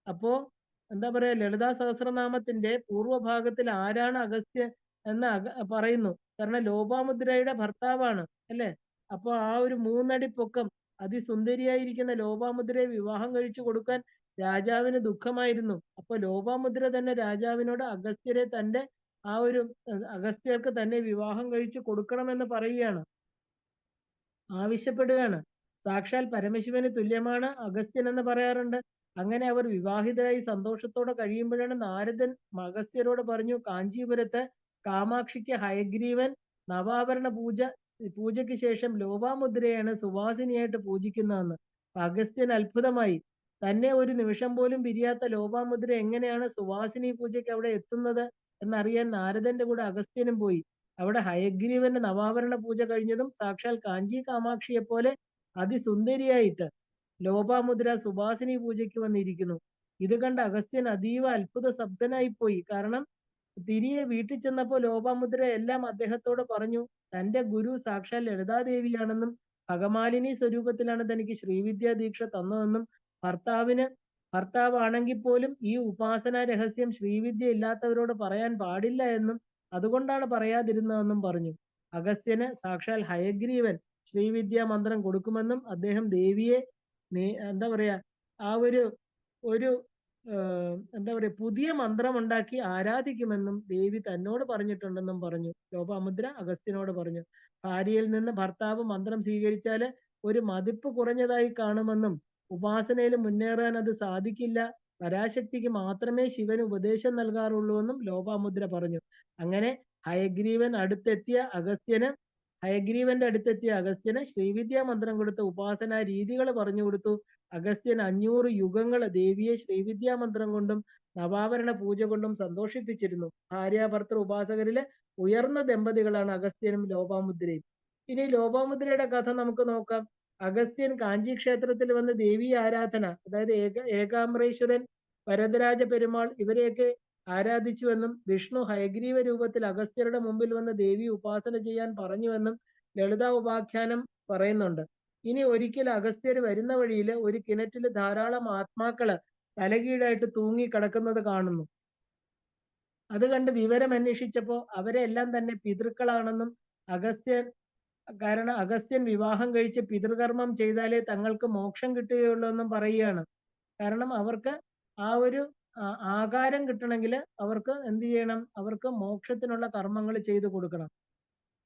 അപ്പോ എന്താ പറയാ, ലളിതാ സഹസ്രനാമത്തിന്റെ പൂർവ്വഭാഗത്തിൽ ആരാണ് അഗസ്ത്യൻ എന്ന് പറയുന്നു. കാരണം ലോപാമുദ്രയുടെ ഭർത്താവാണ്, അല്ലെ? അപ്പൊ ആ ഒരു 3 അടി പൊക്കം അതിസുന്ദരിയായിരിക്കുന്ന ലോപാമുദ്രയെ വിവാഹം കഴിച്ചു കൊടുക്കാൻ രാജാവിന് ദുഃഖമായിരുന്നു. അപ്പൊ ലോപാമുദ്ര തന്നെ രാജാവിനോട് അഗസ്ത്യർക്ക് തന്നെ വിവാഹം കഴിച്ചു കൊടുക്കണമെന്ന് പറയുകയാണ്, ആവശ്യപ്പെടുകയാണ്. സാക്ഷാൽ പരമശിവന് തുല്യമാണ് അഗസ്ത്യൻ എന്ന് പറയാറുണ്ട്. അങ്ങനെ അവർ വിവാഹിതരായി സന്തോഷത്തോടെ കഴിയുമ്പോഴാണ് നാരദൻ അഗസ്ത്യരോട് പറഞ്ഞു, കാഞ്ചീപുരത്ത് കാമാക്ഷിക്ക് ഹയഗ്രീവൻ നവാഭരണ പൂജയ്ക്ക് ശേഷം ലോപാമുദ്രയാണ് സുവാസിനിയായിട്ട് പൂജിക്കുന്നതെന്ന്. അഗസ്ത്യൻ അത്ഭുതമായി. തന്നെ ഒരു നിമിഷം പോലും പിരിയാത്ത ലോപാമുദ്ര എങ്ങനെയാണ് സുവാസിനി പൂജയ്ക്ക് അവിടെ എത്തുന്നത് എന്നറിയാൻ നാരദന്റെ കൂടെ അഗസ്ത്യനും പോയി. അവിടെ ഹയഗ്രീവന്റെ നവാഭരണ പൂജ കഴിഞ്ഞതും സാക്ഷാൽ കാഞ്ചി കാമാക്ഷിയെ പോലെ അതിസുന്ദരിയായിട്ട് ലോപാമുദ്ര സുഭാസിനി പൂജയ്ക്ക് വന്നിരിക്കുന്നു. ഇത് കണ്ട് അഗസ്ത്യൻ അതീവ അത്ഭുത ശബ്ദനായി പോയി. കാരണം തിരികെ വീട്ടിൽ ചെന്നപ്പോൾ ലോപാമുദ്ര എല്ലാം അദ്ദേഹത്തോട് പറഞ്ഞു. തന്റെ ഗുരു സാക്ഷാൽ ലളിതാദേവിയാണെന്നും ഭഗമാലിനി സ്വരൂപത്തിലാണ് തനിക്ക് ശ്രീവിദ്യാ ദീക്ഷ തന്നതെന്നും ഭർത്താവാണെങ്കിൽ പോലും ഈ ഉപാസനാ രഹസ്യം ശ്രീവിദ്യ ഇല്ലാത്തവരോട് പറയാൻ പാടില്ല എന്നും അതുകൊണ്ടാണ് പറയാതിരുന്നതെന്നും പറഞ്ഞു. അഗസ്ത്യന് സാക്ഷാൽ ഹയഗ്രീവൻ ശ്രീവിദ്യാ മന്ത്രം കൊടുക്കുമെന്നും അദ്ദേഹം ദേവിയെ എന്താ പറയാ, ആ ഒരു എന്താ പറയാ, പുതിയ മന്ത്രം ഉണ്ടാക്കി ആരാധിക്കുമെന്നും ദേവി തന്നോട് പറഞ്ഞിട്ടുണ്ടെന്നും പറഞ്ഞു. ലോപാമുദ്ര അഗസ്ത്യനോട് പറഞ്ഞു. ഭാര്യയിൽ നിന്ന് ഭർത്താവ് മന്ത്രം സ്വീകരിച്ചാല് ഒരു മതിപ്പ് കുറഞ്ഞതായി കാണുമെന്നും ഉപാസനയിൽ മുന്നേറാൻ അത് സാധിക്കില്ല, പരാശക്തിക്ക് മാത്രമേ ശിവന് ഉപദേശം നൽകാറുള്ളൂ എന്നും ലോപാമുദ്ര പറഞ്ഞു. അങ്ങനെ ഹയഗ്രീവന്റെ അടുത്തെത്തിയ അഗസ്ത്യന് ശ്രീവിദ്യാ മന്ത്രം കൊടുത്ത ഉപാസനാ രീതികൾ പറഞ്ഞു കൊടുത്തു. അഗസ്ത്യൻ 500 യുഗങ്ങൾ ദേവിയെ ശ്രീവിദ്യാ മന്ത്രം കൊണ്ടും നവാഭരണ പൂജ കൊണ്ടും സന്തോഷിപ്പിച്ചിരുന്നു. ഭാര്യാഭർത്തൃ ഉപാസകരിലെ ഉയർന്ന ദമ്പതികളാണ് അഗസ്ത്യനും ലോപാമുദ്രയും. ഇനി ലോപാമുദ്രയുടെ കഥ നമുക്ക് നോക്കാം. അഗസ്ത്യൻ കാഞ്ചി ക്ഷേത്രത്തിൽ വന്ന് ദേവി ആരാധന, അതായത് ഏകാംബരേശ്വരൻ, വരദരാജ പെരുമാൾ ഇവരെയൊക്കെ ആരാധിച്ചുവെന്നും വിഷ്ണു ഹയഗ്രീവ രൂപത്തിൽ അഗസ്ത്യരുടെ മുമ്പിൽ വന്ന് ദേവി ഉപാസന ചെയ്യാൻ പറഞ്ഞുവെന്നും ലളിതാ ഉപാഖ്യാനം പറയുന്നുണ്ട്. ഇനി ഒരിക്കൽ അഗസ്ത്യർ വരുന്ന വഴിയിൽ ഒരു കിണറ്റിൽ ധാരാളം ആത്മാക്കള് തലകീഴായിട്ട് തൂങ്ങി കിടക്കുന്നത് കാണുന്നു. അത് കണ്ട് വിവരം അന്വേഷിച്ചപ്പോ അവരെ എല്ലാം തന്നെ പിതൃക്കളാണെന്നും അഗസ്ത്യൻ വിവാഹം കഴിച്ച് പിതൃകർമ്മം ചെയ്താലേ തങ്ങൾക്ക് മോക്ഷം കിട്ടുകയുള്ളൂ എന്നും പറയുകയാണ്. കാരണം അവർക്ക് ആ ഒരു ആകാരം കിട്ടണമെങ്കിൽ അവർക്ക് എന്ത് ചെയ്യണം, അവർക്ക് മോക്ഷത്തിനുള്ള കർമ്മങ്ങൾ ചെയ്തു കൊടുക്കണം.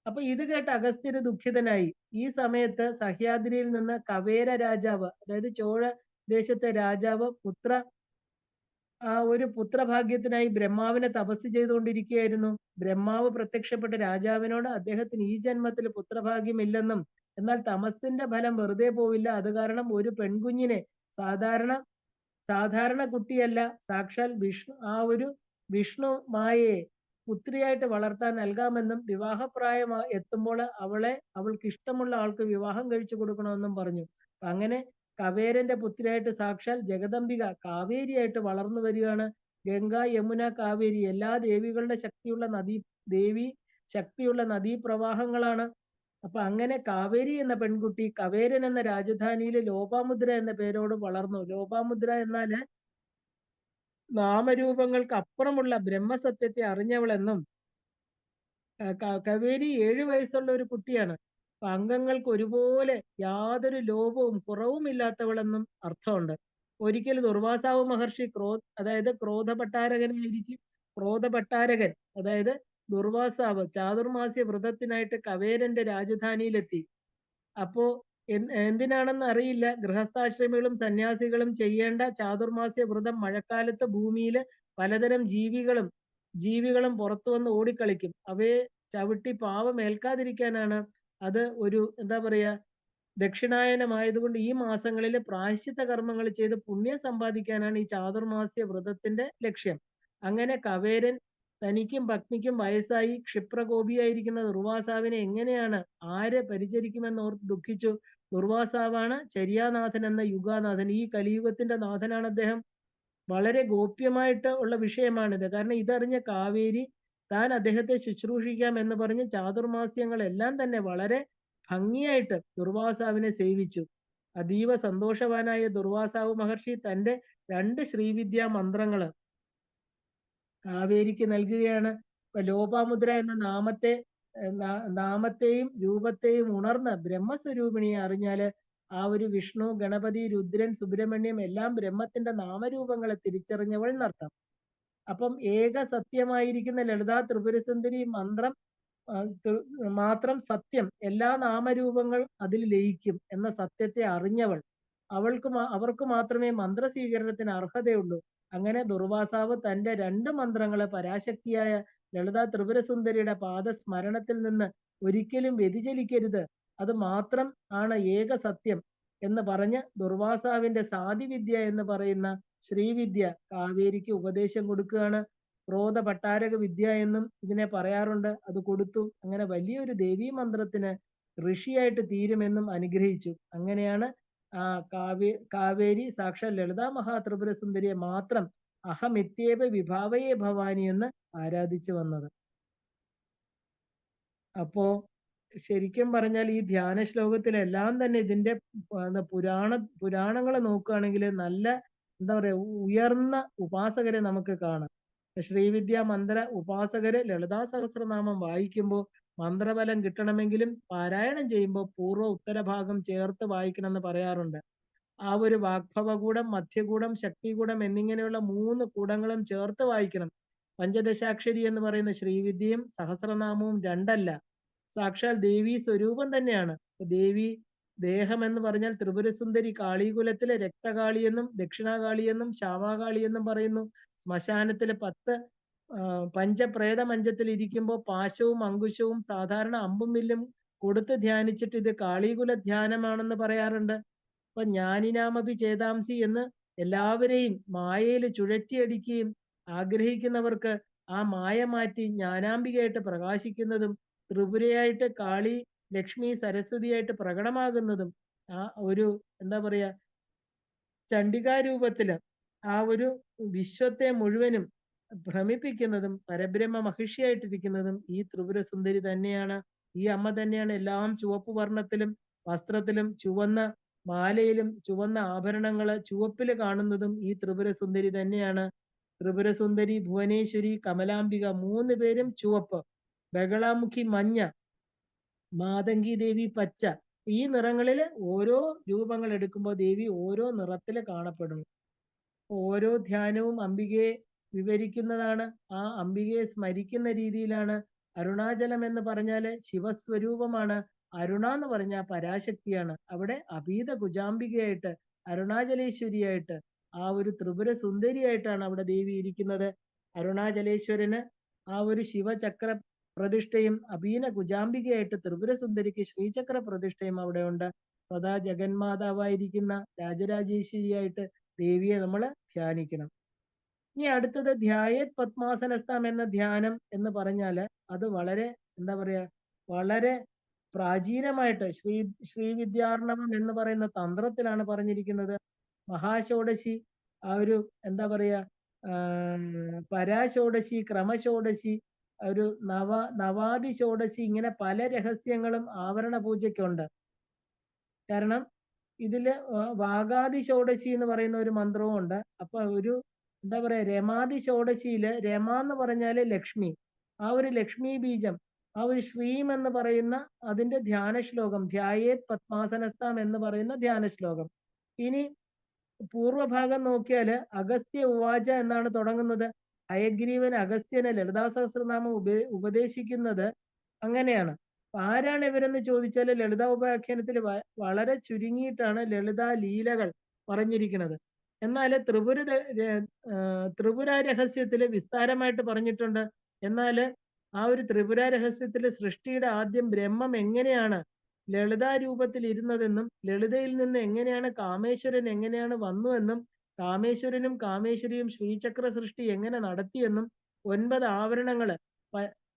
അപ്പൊ ഇത് കേട്ട് അഗസ്ത്യര് ദുഃഖിതനായി. ഈ സമയത്ത് സഹ്യാദ്രിയിൽ നിന്ന് കവേര രാജാവ്, അതായത് ചോഴ ദേശത്തെ രാജാവ് ഒരു പുത്രഭാഗ്യത്തിനായി ബ്രഹ്മാവിനെ തപസ് ചെയ്തുകൊണ്ടിരിക്കുകയായിരുന്നു. ബ്രഹ്മാവ് പ്രത്യക്ഷപ്പെട്ട രാജാവിനോട് അദ്ദേഹത്തിന് ഈ ജന്മത്തിൽ പുത്രഭാഗ്യമില്ലെന്നും എന്നാൽ തമസിന്റെ ഫലം വെറുതെ പോവില്ല, അത് കാരണം ഒരു പെൺകുഞ്ഞിനെ, സാധാരണ കുട്ടിയല്ല, സാക്ഷാൽ വിഷ്ണു മായയെ പുത്രിയായിട്ട് വളർത്താൻ നൽകാമെന്നും വിവാഹപ്രായം എത്തുമ്പോൾ അവൾക്ക് ഇഷ്ടമുള്ള ആൾക്ക് വിവാഹം കഴിച്ചു കൊടുക്കണമെന്നും പറഞ്ഞു. അങ്ങനെ കവേരന്റെ പുത്രിയായിട്ട് സാക്ഷാൽ ജഗദംബിക കാവേരിയായിട്ട് വളർന്നു വരികയാണ്. ഗംഗ, യമുന, കാവേരി എല്ലാ ദേവികളുടെ ശക്തിയുള്ള നദീപ്രവാഹങ്ങളാണ്. അപ്പൊ അങ്ങനെ കാവേരി എന്ന പെൺകുട്ടി കവേരൻ എന്ന രാജധാനിയിൽ ലോപാമുദ്ര എന്ന പേരോട് വളർന്നു. ലോപാമുദ്ര എന്നാല് നാമരൂപങ്ങൾക്ക് അപ്പുറമുള്ള ബ്രഹ്മസത്യത്തെ അറിഞ്ഞവളെന്നും കവേരി 7 വയസ്സുള്ള ഒരു കുട്ടിയാണ്. അപ്പൊ അംഗങ്ങൾക്ക് ഒരുപോലെ യാതൊരു ലോപവും കുറവുമില്ലാത്തവളെന്നും അർത്ഥമുണ്ട്. ഒരിക്കൽ ദുർവാസാവ് മഹർഷി ക്രോധഭട്ടാരകൻ അതായത് ദുർവാസാവ് ചാതുർമാസ്യ വ്രതത്തിനായിട്ട് കവേരന്റെ രാജധാനിയിലെത്തി. അപ്പോ എന്തിനാണെന്ന് അറിയില്ല, ഗൃഹസ്ഥാശ്രമികളും സന്യാസികളും ചെയ്യേണ്ട ചാതുർമാസ്യ വ്രതം മഴക്കാലത്ത് ഭൂമിയിൽ പലതരം ജീവികളും പുറത്തു വന്ന് ഓടിക്കളിക്കും. അവയെ ചവിട്ടി പാവം ഏൽക്കാതിരിക്കാനാണ്. അത് ഒരു എന്താ പറയാ ദക്ഷിണായനമായതുകൊണ്ട് ഈ മാസങ്ങളിൽ പ്രായശ്ചിത്ത കർമ്മങ്ങൾ ചെയ്ത് പുണ്യം സമ്പാദിക്കാനാണ് ഈ ചാതുർമാസ്യ വ്രതത്തിന്റെ ലക്ഷ്യം. അങ്ങനെ കവേരൻ തനിക്കും പത്നിക്കും വയസ്സായി ക്ഷിപ്രകോപിയായിരിക്കുന്ന ദുർവാസാവിനെ എങ്ങനെയാണ് ആര് പരിചരിക്കുമെന്ന് ഓർത്ത് ദുഃഖിച്ചു. ദുർവാസാവാണ് ചര്യാനാഥൻ എന്ന യുഗാനാഥൻ. ഈ കലിയുഗത്തിന്റെ നാഥനാണ് അദ്ദേഹം. വളരെ ഗോപ്യമായിട്ട് ഉള്ള വിഷയമാണിത്. കാരണം ഇതറിഞ്ഞ കാവേരി താൻ അദ്ദേഹത്തെ ശുശ്രൂഷിക്കാം എന്ന് പറഞ്ഞ് ചാതുർമാസ്യങ്ങളെല്ലാം തന്നെ വളരെ ഭംഗിയായിട്ട് ദുർവാസാവിനെ സേവിച്ചു. അതീവ സന്തോഷവാനായ ദുർവാസാവ് മഹർഷി തന്റെ 2 ശ്രീവിദ്യാ മന്ത്രങ്ങള് കാവേരിക്ക് നൽകുകയാണ്. ലോപാമുദ്ര എന്ന നാമത്തെയും രൂപത്തെയും ഉണർന്ന് ബ്രഹ്മസ്വരൂപിണിയെ അറിഞ്ഞാല് ആ ഒരു വിഷ്ണു, ഗണപതി, രുദ്രൻ, സുബ്രഹ്മണ്യം എല്ലാം ബ്രഹ്മത്തിന്റെ നാമരൂപങ്ങളെ തിരിച്ചറിഞ്ഞവൾ എന്നർത്ഥം. അപ്പം ഏക സത്യമായിരിക്കുന്ന ലളിതാ ത്രിപുരസുന്ദരി മാത്രം സത്യം, എല്ലാ നാമരൂപങ്ങൾ അതിൽ ലയിക്കും എന്ന സത്യത്തെ അറിഞ്ഞവൾ. അവർക്ക് മാത്രമേ മന്ത്രസ്വീകരണത്തിന് അർഹതയുള്ളൂ. അങ്ങനെ ദുർവാസാവ് തന്റെ 2 മന്ത്രങ്ങള് പരാശക്തിയായ ലളിതാ ത്രിപുരസുന്ദരിയുടെ പാദസ്മരണത്തിൽ നിന്ന് ഒരിക്കലും വ്യതിചലിക്കരുത്, അത് മാത്രം ആണ് ഏക സത്യം എന്ന് പറഞ്ഞ് ദുർവാസാവിന്റെ സാധിവിദ്യ എന്ന് പറയുന്ന ശ്രീവിദ്യ കാവേരിക്ക് ഉപദേശം കൊടുക്കുകയാണ്. ക്രോധഭട്ടാരക വിദ്യ എന്നും ഇതിനെ പറയാറുണ്ട്. അത് കൊടുത്തു. അങ്ങനെ വലിയൊരു ദേവീ മന്ത്രത്തിന് ഋഷിയായിട്ട് തീരുമെന്നും അനുഗ്രഹിച്ചു. അങ്ങനെയാണ് കാവേരി സാക്ഷാൽ ലളിതാ മഹാത്രിപുര സുന്ദരിയെ മാത്രം അഹമിത്യേവ വിഭാവയേ ഭവാനി എന്ന് ആരാധിച്ചു വന്നത്. അപ്പോ ശരിക്കും പറഞ്ഞാൽ ഈ ധ്യാന ശ്ലോകത്തിലെല്ലാം തന്നെ ഇതിന്റെ പുരാണങ്ങൾ നോക്കുകയാണെങ്കിൽ നല്ല എന്താ പറയാ ഉയർന്ന ഉപാസകരെ നമുക്ക് കാണാം. ശ്രീവിദ്യ മന്ത്ര ഉപാസകര് ലളിതാ സഹസ്രനാമം വായിക്കുമ്പോൾ മന്ത്രബലം കിട്ടണമെങ്കിലും പാരായണം ചെയ്യുമ്പോൾ പൂർവ്വ ഉത്തരഭാഗം ചേർത്ത് വായിക്കണം എന്ന് പറയാറുണ്ട്. ആ ഒരു വാഗ്ഭവകൂടം, മധ്യകൂടം, ശക്തികൂടം എന്നിങ്ങനെയുള്ള 3 കൂടങ്ങളും ചേർത്ത് വായിക്കണം. പഞ്ചദശാക്ഷരി എന്ന് പറയുന്ന ശ്രീവിദ്യയും സഹസ്രനാമവും 2 അല്ല, സാക്ഷാൽ ദേവി സ്വരൂപം തന്നെയാണ്. ദേവി ദേഹം എന്ന് പറഞ്ഞാൽ ത്രിപുരസുന്ദരി കാളീകുലത്തിലെ രക്തകാളിയെന്നും ദക്ഷിണാകാളിയെന്നും ശ്യാമാകാളിയെന്നും പറയുന്നു. ശ്മശാനത്തിലെ 10 പഞ്ചപ്രേത മഞ്ചത്തിൽ ഇരിക്കുമ്പോൾ പാശവും അങ്കുശവും സാധാരണ അമ്പും വില്ലും കൊടുത്ത് ധ്യാനിച്ചിട്ട് ഇത് കാളീകുല ധ്യാനമാണെന്ന് പറയാറുണ്ട്. അപ്പൊ ജ്ഞാനിനാമപി ചേതാംസി എന്ന് എല്ലാവരെയും മായയിൽ ചുഴറ്റിയടിക്കുകയും ആഗ്രഹിക്കുന്നവർക്ക് ആ മായ മാറ്റി ജ്ഞാനാംബികയായിട്ട് പ്രകാശിക്കുന്നതും ത്രിപുരയായിട്ട് കാളി, ലക്ഷ്മി, സരസ്വതിയായിട്ട് പ്രകടമാകുന്നതും ആ ഒരു എന്താ പറയാ ചണ്ഡികാരൂപത്തില് ആ ഒരു വിശ്വത്തെ മുഴുവനും ഭ്രമിപ്പിക്കുന്നതും പരബ്രഹ്മ മഹിഷിയായിട്ടിരിക്കുന്നതും ഈ ത്രിപുര സുന്ദരി തന്നെയാണ്. ഈ അമ്മ തന്നെയാണ്. എല്ലാം ചുവപ്പ് വർണ്ണത്തിലും വസ്ത്രത്തിലും ചുവന്ന മാലയിലും ചുവന്ന ആഭരണങ്ങള് ചുവപ്പില് കാണുന്നതും ഈ ത്രിപുര സുന്ദരി തന്നെയാണ്. ത്രിപുര സുന്ദരി, ഭുവനേശ്വരി, കമലാംബിക 3 പേരും ചുവപ്പ്, ബഗളാമുഖി മഞ്ഞ, മാതങ്കി ദേവി പച്ച. ഈ നിറങ്ങളിൽ ഓരോ രൂപങ്ങൾ എടുക്കുമ്പോൾ ദേവി ഓരോ നിറത്തിൽ കാണപ്പെടുന്നു. ഓരോ ധ്യാനവും അംബികയെ വിവരിക്കുന്നതാണ്. ആ അംബികയെ സ്മരിക്കുന്ന രീതിയിലാണ്. അരുണാചലം എന്ന് പറഞ്ഞാല് ശിവസ്വരൂപമാണ്. അരുണ എന്ന് പറഞ്ഞാൽ പരാശക്തിയാണ്. അവിടെ അഭീത കുജാംബികയായിട്ട് അരുണാചലേശ്വരിയായിട്ട് ആ ഒരു ത്രിപുര സുന്ദരിയായിട്ടാണ് അവിടെ ദേവി ഇരിക്കുന്നത്. അരുണാചലേശ്വരന് ആ ഒരു ശിവചക്ര പ്രതിഷ്ഠയും അഭീന കുജാംബികയായിട്ട് ത്രിപുര സുന്ദരിക്ക് ശ്രീചക്ര പ്രതിഷ്ഠയും അവിടെ ഉണ്ട്. സദാ ജഗന്മാതാവായിരിക്കുന്ന രാജരാജേശ്വരിയായിട്ട് ദേവിയെ നമ്മൾ ധ്യാനിക്കണം. ഇനി അടുത്തത് ധ്യായേത് പത്മാസനസ്ഥാം എന്ന ധ്യാനം എന്ന് പറഞ്ഞാല് അത് വളരെ എന്താ പറയാ വളരെ പ്രാചീനമായിട്ട് ശ്രീവിദ്യാർണവം എന്ന് പറയുന്ന തന്ത്രത്തിലാണ് പറഞ്ഞിരിക്കുന്നത്. മഹാഷോഡശി, ആ ഒരു എന്താ പറയാ പരാഷോഡശി, ക്രമഷോഡശി, ഒരു നവാദി ഷോഡശി, ഇങ്ങനെ പല രഹസ്യങ്ങളും ആവരണ പൂജയ്ക്കുണ്ട്. കാരണം ഇതില് വാഗാദി ഷോഡശി എന്ന് പറയുന്ന ഒരു മന്ത്രവും ഉണ്ട്. അപ്പൊ ഒരു എന്താ പറയാ രമാദി ഷോഡശിയില് രമ എന്ന് പറഞ്ഞാല് ലക്ഷ്മി, ആ ഒരു ലക്ഷ്മി ബീജം, ആ ഒരു ശ്രീം എന്ന് പറയുന്ന അതിന്റെ ധ്യാന ശ്ലോകം, ധ്യായേത് പത്മാസനസ്ഥാം എന്ന് പറയുന്ന ധ്യാന ശ്ലോകം. ഇനി പൂർവഭാഗം നോക്കിയാല് അഗസ്ത്യ ഉവാച എന്നാണ് തുടങ്ങുന്നത്. ഹയഗ്രീവൻ അഗസ്ത്യന് ലളിതാ സഹസ്രനാമം ഉപദേശിക്കുന്നത് അങ്ങനെയാണ്. ആരാണ് ഇവരെന്ന് ചോദിച്ചാൽ ലളിതാ ഉപാഖ്യാനത്തിൽ വളരെ ചുരുങ്ങിയിട്ടാണ് ലളിതാ ലീലകൾ പറഞ്ഞിരിക്കുന്നത്. എന്നാൽ ത്രിപുര രഹസ്യത്തിൽ വിസ്താരമായിട്ട് പറഞ്ഞിട്ടുണ്ട്. എന്നാൽ ആ ഒരു ത്രിപുര രഹസ്യത്തിൽ സൃഷ്ടിയുടെ ആദ്യം ബ്രഹ്മം എങ്ങനെയാണ് ലളിതാ രൂപത്തിൽ ഇരുന്നതെന്നും ലളിതയിൽ നിന്ന് എങ്ങനെയാണ് കാമേശ്വരൻ എങ്ങനെയാണ് വന്നു എന്നും കാമേശ്വരനും കാമേശ്വരിയും ശ്രീചക്ര സൃഷ്ടി എങ്ങനെ നടത്തിയെന്നും 9 ആവരണങ്ങള്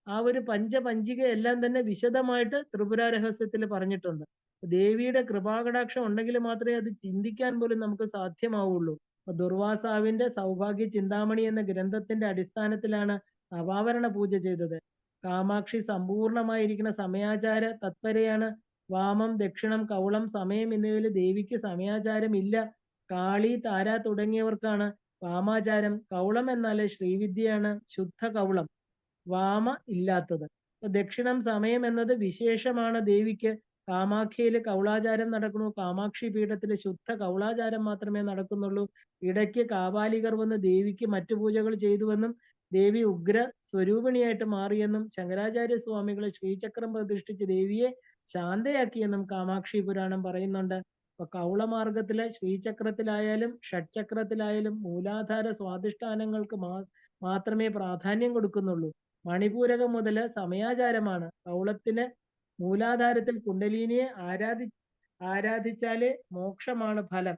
ആ ഒരു പഞ്ചപഞ്ചിക എല്ലാം തന്നെ വിശദമായിട്ട് ത്രിപുര രഹസ്യത്തിൽ പറഞ്ഞിട്ടുണ്ട്. ദേവിയുടെ കൃപാകടാക്ഷം ഉണ്ടെങ്കിൽ മാത്രമേ അത് ചിന്തിക്കാൻ പോലും നമുക്ക് സാധ്യമാവുള്ളൂ. ദുർവാസാവിന്റെ സൗഭാഗ്യ ചിന്താമണി എന്ന ഗ്രന്ഥത്തിന്റെ അടിസ്ഥാനത്തിലാണ് നവാവരണ പൂജ ചെയ്തത്. കാമാക്ഷി സമ്പൂർണമായിരിക്കുന്ന സമയാചാര തത്പരയാണ്. വാമം, ദക്ഷിണം, കൗളം, സമയം എന്നിവയിൽ ദേവിക്ക് സമയാചാരം ഇല്ല. കാളി, താര തുടങ്ങിയവർക്കാണ് വാമാചാരം. കൗളം എന്നാല് ശ്രീവിദ്യയാണ്, ശുദ്ധ കൗളം. വാമ ഇല്ലാത്തത്. ദക്ഷിണം സമയം എന്നത് വിശേഷമാണ് ദേവിക്ക്. കാമാഖ്യയില് കൗളാചാരം നടക്കുന്നു. കാമാക്ഷി പീഠത്തില് ശുദ്ധ കൗളാചാരം മാത്രമേ നടക്കുന്നുള്ളൂ. ഇടയ്ക്ക് കാപാലികർ വന്ന് ദേവിക്ക് മറ്റു പൂജകൾ ചെയ്തുവെന്നും ദേവി ഉഗ്ര സ്വരൂപിണിയായിട്ട് മാറിയെന്നും ശങ്കരാചാര്യ സ്വാമികൾ ശ്രീചക്രം പ്രതിഷ്ഠിച്ച് ദേവിയെ ശാന്തയാക്കിയെന്നും കാമാക്ഷി പുരാണം പറയുന്നുണ്ട്. അപ്പൊ കൗളമാർഗത്തിലെ ശ്രീചക്രത്തിലായാലും ഷഡ്ചക്രത്തിലായാലും മൂലാധാര സ്വാധിഷ്ഠാനങ്ങൾക്ക് മാത്രമേ പ്രാധാന്യം കൊടുക്കുന്നുള്ളൂ. മണിപൂരകം മുതല് സമയാചാരമാണ്. കൗളത്തിലെ മൂലാധാരത്തിൽ കുണ്ടലിനിയെ ആരാധിച്ചാല് മോക്ഷമാണ് ഫലം.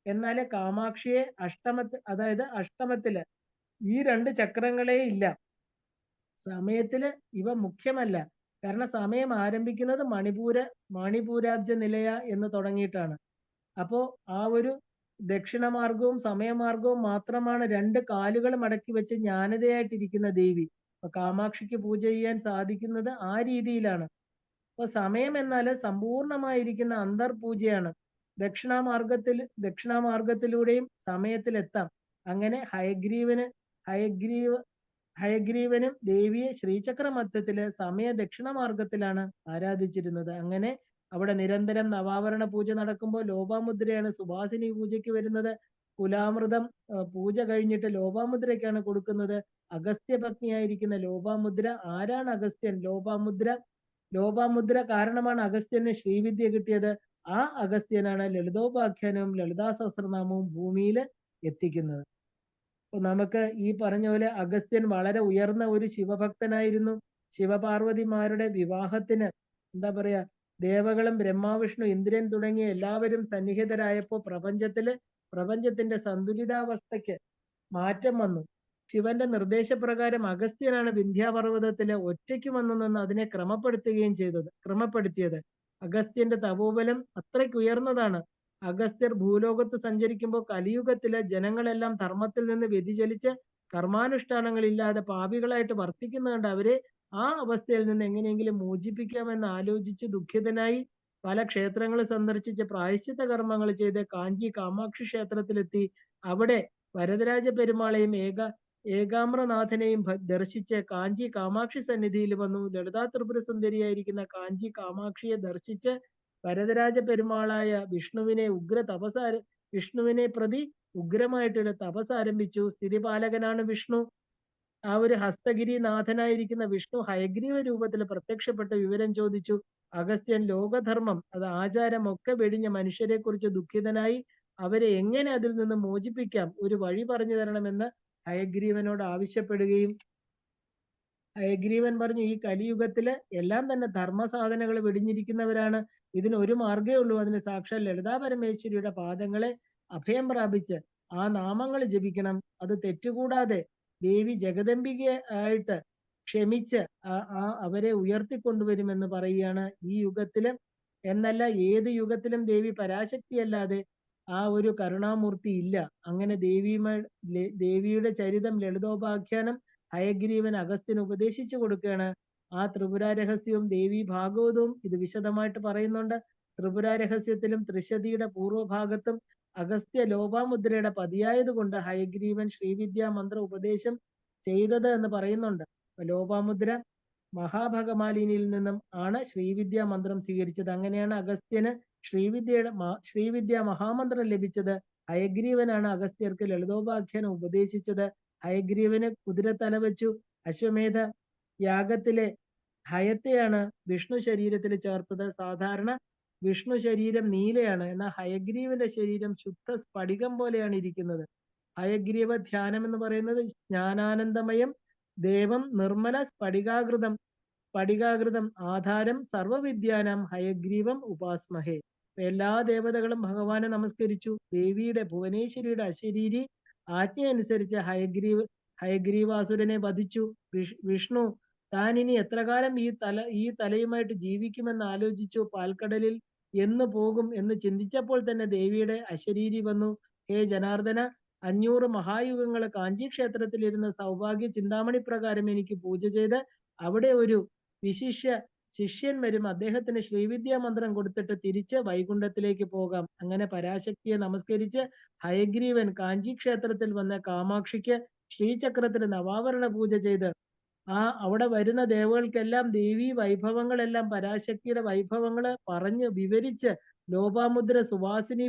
എന്നാല് കാമാക്ഷിയെ അഷ്ടമത്തില് ഈ 2 ചക്രങ്ങളെ ഇല്ല. സമയത്തില് ഇവ മുഖ്യമല്ല. കാരണം സമയം ആരംഭിക്കുന്നത് മണിപൂരാബ്ജ നിലയ എന്ന് തുടങ്ങിയിട്ടാണ്. അപ്പോ ആ ഒരു ദക്ഷിണമാർഗവും സമയമാർഗവും മാത്രമാണ് 2 കാലുകൾ മടക്കി വെച്ച് ജ്ഞാനതയായിട്ടിരിക്കുന്ന ദേവി. അപ്പൊ കാമാക്ഷിക്ക് പൂജ ചെയ്യാൻ സാധിക്കുന്നത് ആ രീതിയിലാണ്. അപ്പൊ സമയം എന്നാല് സമ്പൂർണമായിരിക്കുന്ന അന്തർപൂജയാണ്. ദക്ഷിണാമാർഗത്തിലൂടെയും സമയത്തിലെത്താം. അങ്ങനെ ഹയഗ്രീവനും ദേവിയെ ശ്രീചക്ര മധ്യത്തില് സമയ ദക്ഷിണമാർഗത്തിലാണ് ആരാധിച്ചിരുന്നത്. അങ്ങനെ അവിടെ നിരന്തരം നവാവരണ പൂജ നടക്കുമ്പോൾ ലോപാമുദ്രയാണ് സുഭാസിനി പൂജയ്ക്ക് വരുന്നത്. കുലാമൃതം പൂജ കഴിഞ്ഞിട്ട് ലോപാമുദ്രയ്ക്കാണ് കൊടുക്കുന്നത്. അഗസ്ത്യ പത്നിയായിരിക്കുന്ന ലോപാമുദ്ര. ആരാണ് അഗസ്ത്യൻ? ലോപാമുദ്ര കാരണമാണ് അഗസ്ത്യന് ശ്രീവിദ്യ കിട്ടിയത്. ആ അഗസ്ത്യനാണ് ലളിതോപാഖ്യാനവും ലളിതാ സഹസ്രനാമവും ഭൂമിയിൽ എത്തിക്കുന്നത്. അപ്പൊ നമുക്ക് ഈ പറഞ്ഞ പോലെ അഗസ്ത്യൻ വളരെ ഉയർന്ന ഒരു ശിവഭക്തനായിരുന്നു. ശിവപാർവതിമാരുടെ വിവാഹത്തിന് എന്താ പറയാ ദേവകളും ബ്രഹ്മാവിഷ്ണു ഇന്ദ്രൻ തുടങ്ങിയ എല്ലാവരും സന്നിഹിതരായപ്പോ പ്രപഞ്ചത്തിന്റെ സന്തുലിതാവസ്ഥയ്ക്ക് മാറ്റം വന്നു. ശിവന്റെ നിർദ്ദേശപ്രകാരം അഗസ്ത്യനാണ് വിന്ധ്യാപർവ്വതത്തില് ഒറ്റയ്ക്ക് വന്നു നിന്ന് അതിനെ ക്രമപ്പെടുത്തിയത്. അഗസ്ത്യന്റെ തപോബലം അത്രയ്ക്ക് ഉയർന്നതാണ്. അഗസ്ത്യർ ഭൂലോകത്ത് സഞ്ചരിക്കുമ്പോൾ കലിയുഗത്തിലെ ജനങ്ങളെല്ലാം ധർമ്മത്തിൽ നിന്ന് വ്യതിചലിച്ച് കർമാനുഷ്ഠാനങ്ങളില്ലാതെ പാപികളായിട്ട് വർത്തിക്കുന്നുണ്ട്. അവരെ ആ അവസ്ഥയിൽ നിന്ന് എങ്ങനെയെങ്കിലും മോചിപ്പിക്കാമെന്ന് ആലോചിച്ച് ദുഃഖിതനായി പല ക്ഷേത്രങ്ങൾ സന്ദർശിച്ച് പ്രായശ്ചിത്ത കർമ്മങ്ങൾ ചെയ്ത് കാഞ്ചി കാമാക്ഷി ക്ഷേത്രത്തിലെത്തി. അവിടെ വരദരാജ പെരുമാളെയും ഏകാമ്രനാഥനെയും ദർശിച്ച് കാഞ്ചി കാമാക്ഷി സന്നിധിയിൽ വന്നു. ലളിതാ ത്രിപുര സുന്ദരിയായിരിക്കുന്ന കാഞ്ചി കാമാക്ഷിയെ ദർശിച്ച് വരദരാജ പെരുമാളായ വിഷ്ണുവിനെ പ്രതി ഉഗ്രമായിട്ടൊരു തപസ് ആരംഭിച്ചു. സ്ഥിതിപാലകനാണ് വിഷ്ണു. ആ ഒരു ഹസ്തഗിരി നാഥനായിരിക്കുന്ന വിഷ്ണു ഹയഗ്രീവ രൂപത്തിൽ പ്രത്യക്ഷപ്പെട്ട വിവരം ചോദിച്ചു. അഗസ്ത്യൻ ലോകധർമ്മം, അത് ആചാരം ഒക്കെ വെടിഞ്ഞ മനുഷ്യരെ കുറിച്ച് ദുഃഖിതനായി അവരെ എങ്ങനെ അതിൽ നിന്ന് മോചിപ്പിക്കാം, ഒരു വഴി പറഞ്ഞു തരണമെന്ന് ഹയഗ്രീവനോട് ആവശ്യപ്പെടുകയും ഹയഗ്രീവൻ പറഞ്ഞു, ഈ കലിയുഗത്തില് എല്ലാം തന്നെ ധർമ്മസാധനകൾ വെടിഞ്ഞിരിക്കുന്നവരാണ്. ഇതിന് ഒരു മാർഗ്ഗേ ഉള്ളൂ. അതിന് സാക്ഷാൽ ലളിതാ പരമേശ്വരിയുടെ പാദങ്ങളെ അഭയം പ്രാപിച്ച് ആ നാമങ്ങൾ ജപിക്കണം. അത് തെറ്റുകൂടാതെ ദേവി ജഗദംബിക ആയിട്ട് ക്ഷമിച്ച് അവരെ ഉയർത്തിക്കൊണ്ടുവരുമെന്ന് പറയുകയാണ് ഈ യുഗത്തില് എന്നല്ല ഏത് യുഗത്തിലും ദേവി പരാശക്തിയല്ലാതെ ആ ഒരു കരുണാമൂർത്തി ഇല്ല. അങ്ങനെ ദേവിയുടെ ചരിതം ലളിതോപാഖ്യാനം ഹയഗ്രീവൻ അഗസ്ത്യന് ഉപദേശിച്ചു കൊടുക്കുകയാണ്. ആ ത്രിപുര രഹസ്യവും ദേവി ഭാഗവതവും ഇത് വിശദമായിട്ട് പറയുന്നുണ്ട്. ത്രിപുര രഹസ്യത്തിലും ത്രിശതിയുടെ പൂർവ്വഭാഗത്തും അഗസ്ത്യ ലോപാമുദ്രയുടെ പതിയായതുകൊണ്ട് ഹയഗ്രീവൻ ശ്രീവിദ്യാ മന്ത്ര ഉപദേശം ചെയ്തത് എന്ന് പറയുന്നുണ്ട്. ലോപാമുദ്ര മഹാഭഗമാലിനിയിൽ നിന്നും ആണ് ശ്രീവിദ്യാ മന്ത്രം സ്വീകരിച്ചത്. അങ്ങനെയാണ് അഗസ്ത്യന് ശ്രീവിദ്യാ മഹാമന്ത്രം ലഭിച്ചത്. ഹയഗ്രീവനാണ് അഗസ്ത്യർക്ക് ലളിതോപാഖ്യാനം ഉപദേശിച്ചത്. ഹയഗ്രീവന് കുതിരത്തല വെച്ചു. അശ്വമേധ യാഗത്തിലെ ഹയത്തെയാണ് വിഷ്ണു ശരീരത്തിൽ ചേർത്തത്. സാധാരണ വിഷ്ണു ശരീരം നീലയാണ്, എന്നാൽ ഹയഗ്രീവന്റെ ശരീരം ശുദ്ധ സ്ഫടികം പോലെയാണ് ഇരിക്കുന്നത്. ഹയഗ്രീവ ധ്യാനം എന്ന് പറയുന്നത് ജ്ഞാനാനന്ദമയം ദേവം നിർമ്മല സ്ഫടികാകൃതം ആധാരം സർവവിദ്യാനം ഹയഗ്രീവം ഉപാസ്മഹേ. എല്ലാ ദേവതകളും ഭഗവാനെ നമസ്കരിച്ചു. ദേവിയുടെ ഭുവനേശ്വരിയുടെ അശരീരി ആജ്ഞയനുസരിച്ച് ഹയഗ്രീവാസുരനെ വധിച്ചു. വിഷ്ണു താൻ ഇനി എത്ര കാലം ഈ തലയുമായിട്ട് ജീവിക്കുമെന്ന് ആലോചിച്ചു. പാൽക്കടലിൽ എന്ന് പോകും എന്ന് ചിന്തിച്ചപ്പോൾ തന്നെ ദേവിയുടെ അശരീരി വന്നു. ഹേ ജനാർദ്ദന, 500 മഹായുഗങ്ങൾ കാഞ്ചി ക്ഷേത്രത്തിൽ ഇരുന്ന് സൗഭാഗ്യ ചിന്താമണി പ്രകാരം എനിക്ക് പൂജ ചെയ്ത് അവിടെ ഒരു വിശിഷ്യ ശിഷ്യൻ വരും. അദ്ദേഹത്തിന് ശ്രീവിദ്യാ മന്ത്രം കൊടുത്തിട്ട് തിരിച്ച് വൈകുണ്ഠത്തിലേക്ക് പോകാം. അങ്ങനെ പരാശക്തിയെ നമസ്കരിച്ച് ഹയഗ്രീവൻ കാഞ്ചി ക്ഷേത്രത്തിൽ വന്ന കാമാക്ഷിക്ക് ശ്രീചക്രത്തിൽ നവാവരണ പൂജ ചെയ്ത് അവിടെ വരുന്ന ദേവകൾക്കെല്ലാം ദേവീ വൈഭവങ്ങളെല്ലാം പരാശക്തിയുടെ വൈഭവങ്ങള് പറഞ്ഞ് വിവരിച്ച് ലോപാമുദ്ര സുവാസിനി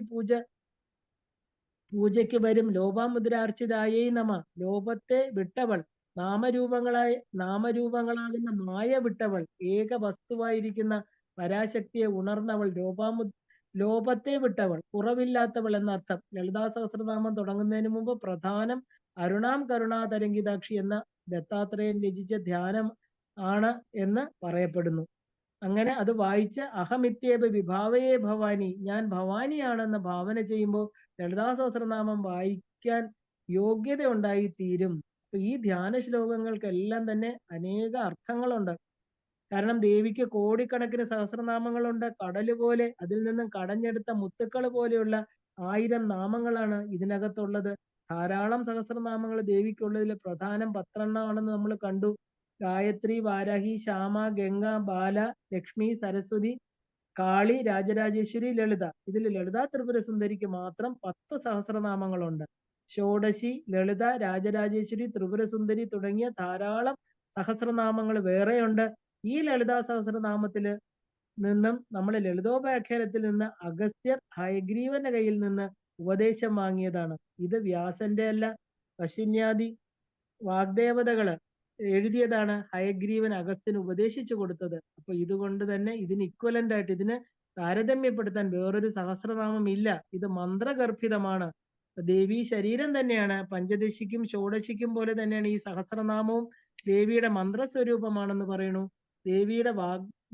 പൂജയ്ക്ക് വരും. ലോപാമുദ്രാർച്ചിതായേ നമ. ലോപത്തെ വിട്ടവൾ, നാമരൂപങ്ങളാകുന്ന മായ വിട്ടവൾ, ഏക വസ്തുവായിരിക്കുന്ന പരാശക്തിയെ ഉണർന്നവൾ, ലോപത്തെ വിട്ടവൾ, കുറവില്ലാത്തവൾ എന്നർത്ഥം. ലളിതാ സഹസ്രനാമം തുടങ്ങുന്നതിന് മുമ്പ് പ്രധാനം അരുണാം കരുണാതരംഗിതാക്ഷി എന്ന ദത്താത്രേയൻ രചിച്ച ധ്യാനം ആണ് എന്ന് പറയപ്പെടുന്നു. അങ്ങനെ അത് വായിച്ച് അഹമിത്യേപ വിഭാവയേ ഭവാനി, ഞാൻ ഭവാനിയാണെന്ന് ഭാവന ചെയ്യുമ്പോൾ ലളിതാ സഹസ്രനാമം വായിക്കാൻ യോഗ്യത ഉണ്ടായി തീരും. അപ്പൊ ഈ ധ്യാന ശ്ലോകങ്ങൾക്കെല്ലാം തന്നെ അനേക അർത്ഥങ്ങളുണ്ട്. കാരണം ദേവിക്ക് കോടിക്കണക്കിന് സഹസ്രനാമങ്ങളുണ്ട്. കടല് പോലെ അതിൽ നിന്നും കടഞ്ഞെടുത്ത മുത്തുക്കൾ പോലെയുള്ള 1000 നാമങ്ങളാണ് ഇതിനകത്തുള്ളത്. ധാരാളം സഹസ്രനാമങ്ങൾ ദേവിക്കുള്ളതിൽ പ്രധാനം 10 ആണെന്ന് നമ്മൾ കണ്ടു. ഗായത്രി, വാരാഹി, ശ്യാമ, ഗംഗ, ബാല, ലക്ഷ്മി, സരസ്വതി, കാളി, രാജരാജേശ്വരി, ലളിത. ഇതിൽ ലളിതാ ത്രിപുര സുന്ദരിക്ക് മാത്രം 10 സഹസ്രനാമങ്ങളുണ്ട്. ഷോഡശി, ലളിത, രാജരാജേശ്വരി, ത്രിപുര സുന്ദരി തുടങ്ങിയ ധാരാളം സഹസ്രനാമങ്ങൾ വേറെയുണ്ട്. ഈ ലളിതാ സഹസ്രനാമത്തില് നിന്നും നമ്മൾ ലളിതോപാഖ്യാനത്തിൽ നിന്ന് അഗസ്ത്യർ ഹയഗ്രീവന്റെ കയ്യിൽ നിന്ന് ഉപദേശം വാങ്ങിയതാണ്. ഇത് വ്യാസന്റെ അല്ല, പശുന്യാദി വാഗ്ദേവതകള് എഴുതിയതാണ്. ഹയഗ്രീവൻ അഗസ്ത്യന് ഉപദേശിച്ചു കൊടുത്തത്. അപ്പൊ ഇതുകൊണ്ട് തന്നെ ഇതിന് ഇക്വലന്റ് ആയിട്ട്, ഇതിന് താരതമ്യപ്പെടുത്താൻ വേറൊരു സഹസ്രനാമം ഇല്ല. ഇത് മന്ത്രഗർഭിതമാണ്. ദേവി ശരീരം തന്നെയാണ്. പഞ്ചദശിക്കും ഷോഡശിക്കും പോലെ തന്നെയാണ് ഈ സഹസ്രനാമവും. ദേവിയുടെ മന്ത്രസ്വരൂപമാണെന്ന് പറയുന്നു. ദേവിയുടെ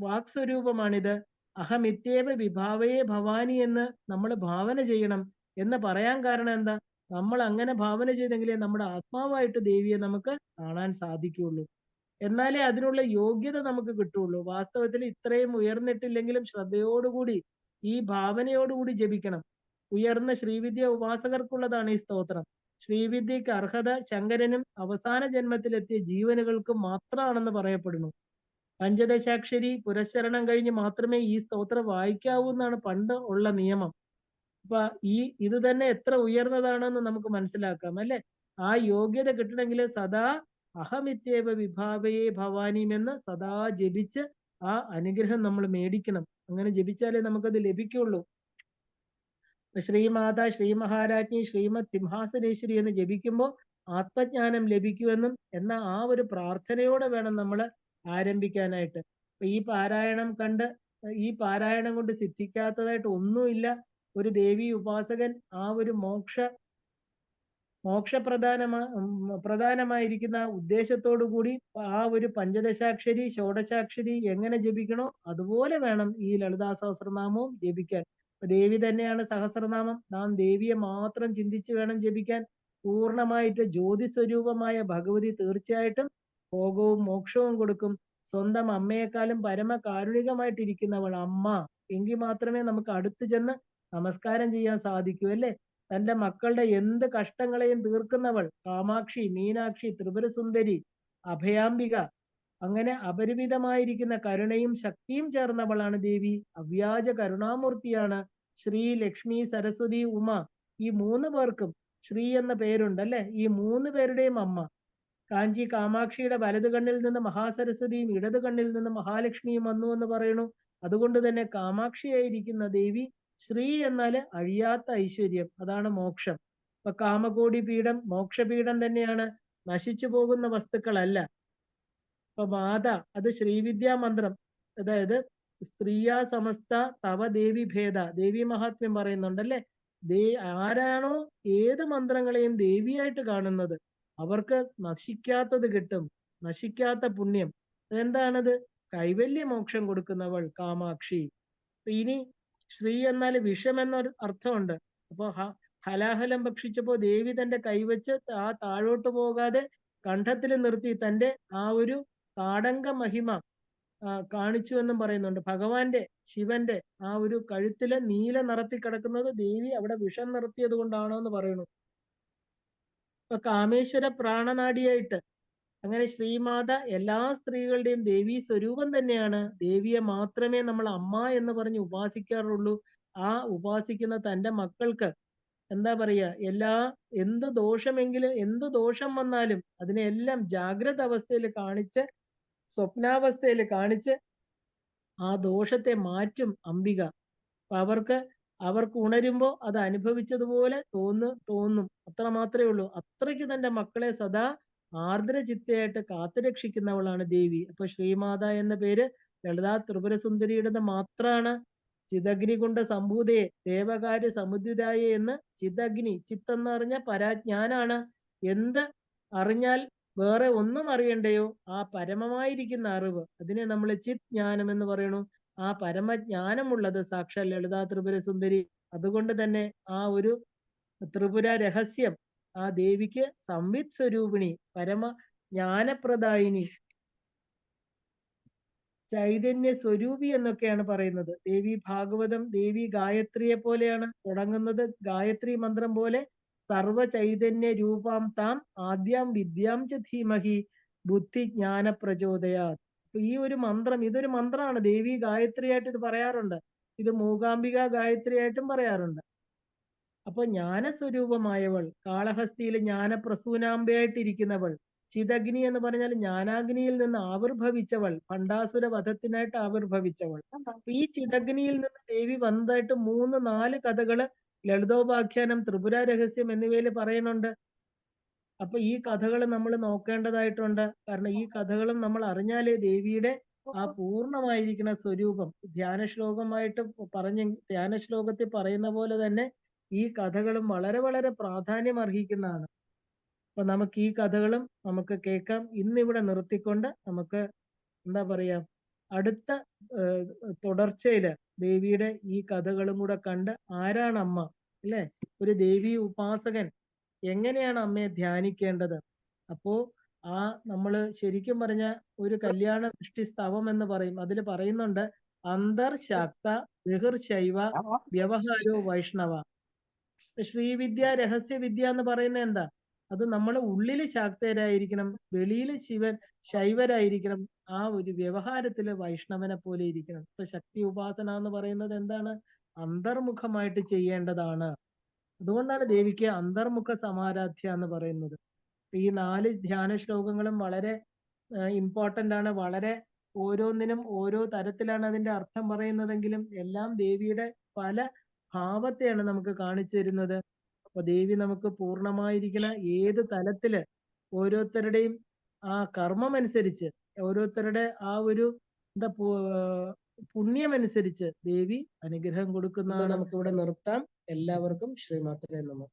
വാക് സ്വരൂപമാണിത്. അഹമിത്യേവ വിഭാവയെ ഭവാനി എന്ന് നമ്മൾ ഭാവന ചെയ്യണം എന്ന് പറയാൻ കാരണം എന്താ? നമ്മൾ അങ്ങനെ ഭാവന ചെയ്തെങ്കിലേ നമ്മുടെ ആത്മാവായിട്ട് ദേവിയെ നമുക്ക് കാണാൻ സാധിക്കുകയുള്ളൂ. എന്നാലേ അതിനുള്ള യോഗ്യത നമുക്ക് കിട്ടുള്ളൂ. വാസ്തവത്തിൽ ഇത്രയും ഉയർന്നിട്ടില്ലെങ്കിലും ശ്രദ്ധയോടുകൂടി ഈ ഭാവനയോടുകൂടി ജപിക്കണം. ഉയർന്ന ശ്രീവിദ്യ ഉപാസകർക്കുള്ളതാണ് ഈ സ്തോത്രം. ശ്രീവിദ്യക്ക് അർഹത ശങ്കരനും അവസാന ജന്മത്തിലെത്തിയ ജീവനുകൾക്കും മാത്രമാണെന്ന് പറയപ്പെടുന്നു. പഞ്ചദശാക്ഷരി പുരസ്ചരണം കഴിഞ്ഞ് മാത്രമേ ഈ സ്തോത്രം വായിക്കാവൂ എന്നാണ് പണ്ട് ഉള്ള നിയമം. അപ്പൊ ഇത് തന്നെ എത്ര ഉയർന്നതാണെന്ന് നമുക്ക് മനസ്സിലാക്കാം അല്ലെ. ആ യോഗ്യത കിട്ടണമെങ്കിൽ സദാ അഹമിത്യേവ വിഭാവയെ ഭവാനിമെന്ന് സദാ ജപിച്ച് ആ അനുഗ്രഹം നമ്മൾ മേടിക്കണം. അങ്ങനെ ജപിച്ചാലേ നമുക്കത് ലഭിക്കുള്ളൂ. ശ്രീമാതാ, ശ്രീ മഹാരാജ്ഞി, ശ്രീമത് സിംഹാസനേശ്വരി എന്ന് ജപിക്കുമ്പോൾ ആത്മജ്ഞാനം ലഭിക്കുമെന്നും എന്ന ആ ഒരു പ്രാർത്ഥനയോടെ വേണം നമ്മൾ ആരംഭിക്കാനായിട്ട്. ഈ പാരായണം കൊണ്ട് സിദ്ധിക്കാത്തതായിട്ട് ഒന്നുമില്ല. ഒരു ദേവി ഉപാസകൻ ആ ഒരു പ്രധാനമായിരിക്കുന്ന ഉദ്ദേശത്തോടു കൂടി ആ ഒരു പഞ്ചദശാക്ഷരി ഷോഡശാക്ഷരി എങ്ങനെ ജപിക്കണോ അതുപോലെ വേണം ഈ ലളിതാ സഹസ്രനാമവും ജപിക്കാൻ. ദേവി തന്നെയാണ് സഹസ്രനാമം. നാം ദേവിയെ മാത്രം ചിന്തിച്ച് വേണം ജപിക്കാൻ. പൂർണ്ണമായിട്ട് ജ്യോതി സ്വരൂപമായ ഭഗവതി തീർച്ചയായിട്ടും ഭോഗവും മോക്ഷവും കൊടുക്കും. സ്വന്തം അമ്മയെക്കാളും പരമ കാരുണികമായിട്ടിരിക്കുന്നവൾ അമ്മ. എങ്കിൽ മാത്രമേ നമുക്ക് അടുത്ത് ചെന്ന് നമസ്കാരം ചെയ്യാൻ സാധിക്കൂ, അല്ലേ? തന്റെ മക്കളുടെ എന്ത് കഷ്ടങ്ങളെയും തീർക്കുന്നവൾ കാമാക്ഷി, മീനാക്ഷി, ത്രിപുരസുന്ദരി, അഭയാംബിക. അങ്ങനെ അപരിമിതമായിരിക്കുന്ന കരുണയും ശക്തിയും ചേർന്നവളാണ് ദേവി. അവ്യാജ കരുണാമൂർത്തിയാണ് ശ്രീ, ലക്ഷ്മി, സരസ്വതി, ഉമ. ഈ 3 പേർക്കും ശ്രീ എന്ന പേരുണ്ട്, അല്ലെ? ഈ 3 പേരുടെയും അമ്മ. കാഞ്ചി കാമാക്ഷിയുടെ വലതു കണ്ണിൽ നിന്ന് മഹാസരസ്വതിയും ഇടതു കണ്ണിൽ നിന്ന് മഹാലക്ഷ്മിയും വന്നു എന്ന് പറയുന്നു. അതുകൊണ്ട് തന്നെ കാമാക്ഷിയായിരിക്കുന്ന ദേവി ശ്രീ എന്നാല് അഴിയാത്ത ഐശ്വര്യം, അതാണ് മോക്ഷം. ഇപ്പൊ കാമകോടി പീഠം മോക്ഷപീഠം തന്നെയാണ്, നശിച്ചു പോകുന്ന വസ്തുക്കളല്ല. ഇപ്പൊ മാത അത് ശ്രീവിദ്യാ മന്ത്രം, അതായത് സ്ത്രീയാ സമസ്ത തവ ദേവി ഭേദ, ദേവി മഹാത്മ്യം പറയുന്നുണ്ടല്ലേ? ആരാണോ ഏത് മന്ത്രങ്ങളെയും ദേവിയായിട്ട് കാണുന്നത് അവർക്ക് നശിക്കാത്തത് കിട്ടും, നശിക്കാത്ത പുണ്യം. അതെന്താണത്? കൈവല്യ മോക്ഷം കൊടുക്കുന്നവൾ കാമാക്ഷി. ഇനി ശ്രീ എന്നാൽ വിഷം എന്നൊരു അർത്ഥമുണ്ട്. അപ്പൊ ഹലാഹലം ഭക്ഷിച്ചപ്പോ ദേവി തന്റെ കൈവച്ച് ആ താഴോട്ട് പോകാതെ കണ്ഠത്തിൽ നിർത്തി തന്റെ ആ ഒരു താടങ്ക മഹിമ കാണിച്ചു എന്നും പറയുന്നുണ്ട്. ഭഗവാന്റെ, ശിവന്റെ ആ ഒരു കഴുത്തില് നീല നിറത്തി കിടക്കുന്നത് ദേവി അവിടെ വിഷം നിർത്തിയത് കൊണ്ടാണോ എന്ന് പറയുന്നു. ഇപ്പൊ കാമേശ്വര പ്രാണനാടിയായിട്ട് അങ്ങനെ ശ്രീമാത എല്ലാ സ്ത്രീകളുടെയും ദേവീ സ്വരൂപം തന്നെയാണ്. ദേവിയെ മാത്രമേ നമ്മൾ അമ്മ എന്ന് പറഞ്ഞ് ഉപാസിക്കാറുള്ളൂ. ആ ഉപാസിക്കുന്ന തന്റെ മക്കൾക്ക് എന്താ പറയാ, എന്ത് ദോഷമെങ്കിലും, എന്ത് ദോഷം വന്നാലും അതിനെല്ലാം ജാഗ്രത അവസ്ഥയിൽ കാണിച്ച്, സ്വപ്നാവസ്ഥയിൽ കാണിച്ച് ആ ദോഷത്തെ മാറ്റും അംബിക. അവർക്ക് ഉണരുമ്പോ അത് അനുഭവിച്ചതുപോലെ തോന്നും. അത്ര മാത്രമേ ഉള്ളൂ. അത്രയ്ക്ക് തന്റെ മക്കളെ സദാ ആർദ്രചിത്തയായിട്ട് കാത്തുരക്ഷിക്കുന്നവളാണ് ദേവി. അപ്പൊ ശ്രീമാത എന്ന പേര് ലളിതാ ത്രിപുരസുന്ദരിയുടെ മാത്രാണ്. ചിതഗ്നി കൊണ്ട് സംഭൂതയെ ദേവകാര്യ സമുദ്രിതായെ എന്ന്. ചിതഗ്നി, ചിത്തെന്ന് പറഞ്ഞ പരാജ്ഞാനാണ്. എന്ത് അറിഞ്ഞാൽ വേറെ ഒന്നും അറിയണ്ടയോ ആ പരമമായിരിക്കുന്ന അറിവ്, അതിനെ നമ്മൾ ചിത് ജ്ഞാനം എന്ന് പറയണു. ആ പരമജ്ഞാനമുള്ളത് സാക്ഷാൽ ലളിതാ ത്രിപുര സുന്ദരി. അതുകൊണ്ട് തന്നെ ആ ഒരു ത്രിപുര രഹസ്യം ആ ദേവിക്ക് സംവിത് സ്വരൂപിണി, പരമ ജ്ഞാനപ്രദായിനി, ചൈതന്യ സ്വരൂപി എന്നൊക്കെയാണ് പറയുന്നത്. ദേവി ഭാഗവതം ദേവി ഗായത്രിയെ പോലെയാണ് തുടങ്ങുന്നത്. ഗായത്രി മന്ത്രം പോലെ സർവ ചൈതന്യ രൂപാം താം ആദ്യാം വിദ്യാം ച ധീമഹി ബുദ്ധി ജ്ഞാന പ്രചോദയാ. ഈ ഒരു മന്ത്രം, ഇതൊരു മന്ത്രമാണ്. ദേവി ഗായത്രിയായിട്ട് ഇത് പറയാറുണ്ട്. ഇത് മൂകാംബിക ഗായത്രിയായിട്ടും പറയാറുണ്ട്. അപ്പൊ ജ്ഞാനസ്വരൂപമായവൾ, കാളഹസ്തിയിൽ ജ്ഞാനപ്രസൂനാംബയായിട്ടിരിക്കുന്നവൾ, ചിതഗ്നി എന്ന് പറഞ്ഞാൽ ജ്ഞാനാഗ്നിയിൽ നിന്ന് ആവിർഭവിച്ചവൾ, ഭണ്ഡാസുര വധത്തിനായിട്ട് ആവിർഭവിച്ചവൾ. ഈ ചിതഗ്നിയിൽ നിന്ന് ദേവി വന്നതായിട്ട് 3-4 കഥകള് ലളിതോപാഖ്യാനം, ത്രിപുര രഹസ്യം എന്നിവയിൽ പറയുന്നുണ്ട്. അപ്പൊ ഈ കഥകൾ നമ്മൾ നോക്കേണ്ടതായിട്ടുണ്ട്. കാരണം ഈ കഥകളും നമ്മൾ അറിഞ്ഞാലേ ദേവിയുടെ ആ പൂർണ്ണമായിരിക്കുന്ന സ്വരൂപം ധ്യാന ശ്ലോകമായിട്ട് ധ്യാന ശ്ലോകത്തിൽ പറയുന്ന പോലെ തന്നെ ഈ കഥകളും വളരെ വളരെ പ്രാധാന്യം അർഹിക്കുന്നതാണ്. അപ്പൊ നമുക്ക് ഈ കഥകളും നമുക്ക് കേൾക്കാം. ഇന്നിവിടെ നിർത്തിക്കൊണ്ട് നമുക്ക് എന്താ പറയാ, അടുത്ത തുടർച്ചയില് ദേവിയുടെ ഈ കഥകളും കൂടെ കണ്ട് ആരാണ് അമ്മ, അല്ലെ? ഒരു ദേവി ഉപാസകൻ എങ്ങനെയാണ് അമ്മയെ ധ്യാനിക്കേണ്ടത്? അപ്പോ നമ്മള് ശരിക്കും പറഞ്ഞ ഒരു കല്യാണ ദൃഷ്ടി സ്തവം എന്ന് പറയും. അതിൽ പറയുന്നുണ്ട് അന്തർശാക്ത ബഹിർശൈവ വ്യവഹാരോ വൈഷ്ണവ. ശ്രീവിദ്യ രഹസ്യവിദ്യ എന്ന് പറയുന്ന എന്താ? അത് നമ്മൾ ഉള്ളില് ശാക്തരായിരിക്കണം, വെളിയില് ശൈവരായിരിക്കണം. ആ ഒരു വ്യവഹാരത്തില് വൈഷ്ണവനെ പോലെ ഇരിക്കണം. ഇപ്പൊ ശക്തി ഉപാസന എന്ന് പറയുന്നത് എന്താണ്? അന്തർമുഖമായിട്ട് ചെയ്യേണ്ടതാണ്. അതുകൊണ്ടാണ് ദേവിക്ക് അന്തർമുഖ സമാരാധ്യ എന്ന് പറയുന്നത്. ഈ 4 ധ്യാന ശ്ലോകങ്ങളും വളരെ ഇമ്പോർട്ടന്റ് ആണ്. വളരെ ഓരോന്നിനും ഓരോ തരത്തിലാണ് അതിന്റെ അർത്ഥം പറയുന്നതെങ്കിലും എല്ലാം ദേവിയുടെ പല ഭാവത്തെയാണ് നമുക്ക് കാണിച്ചു തരുന്നത്. അപ്പൊ ദേവി നമുക്ക് പൂർണ്ണമായിരിക്കുന്ന ഏത് തലത്തില് ഓരോരുത്തരുടെയും ആ കർമ്മം അനുസരിച്ച്, ഓരോരുത്തരുടെ ആ ഒരു എന്താ പുണ്യമനുസരിച്ച് ദേവി അനുഗ്രഹം കൊടുക്കുന്നതാണ്. നമുക്കിവിടെ നിർത്താം. എല്ലാവർക്കും ശ്രീമാത്രേ നമഃ.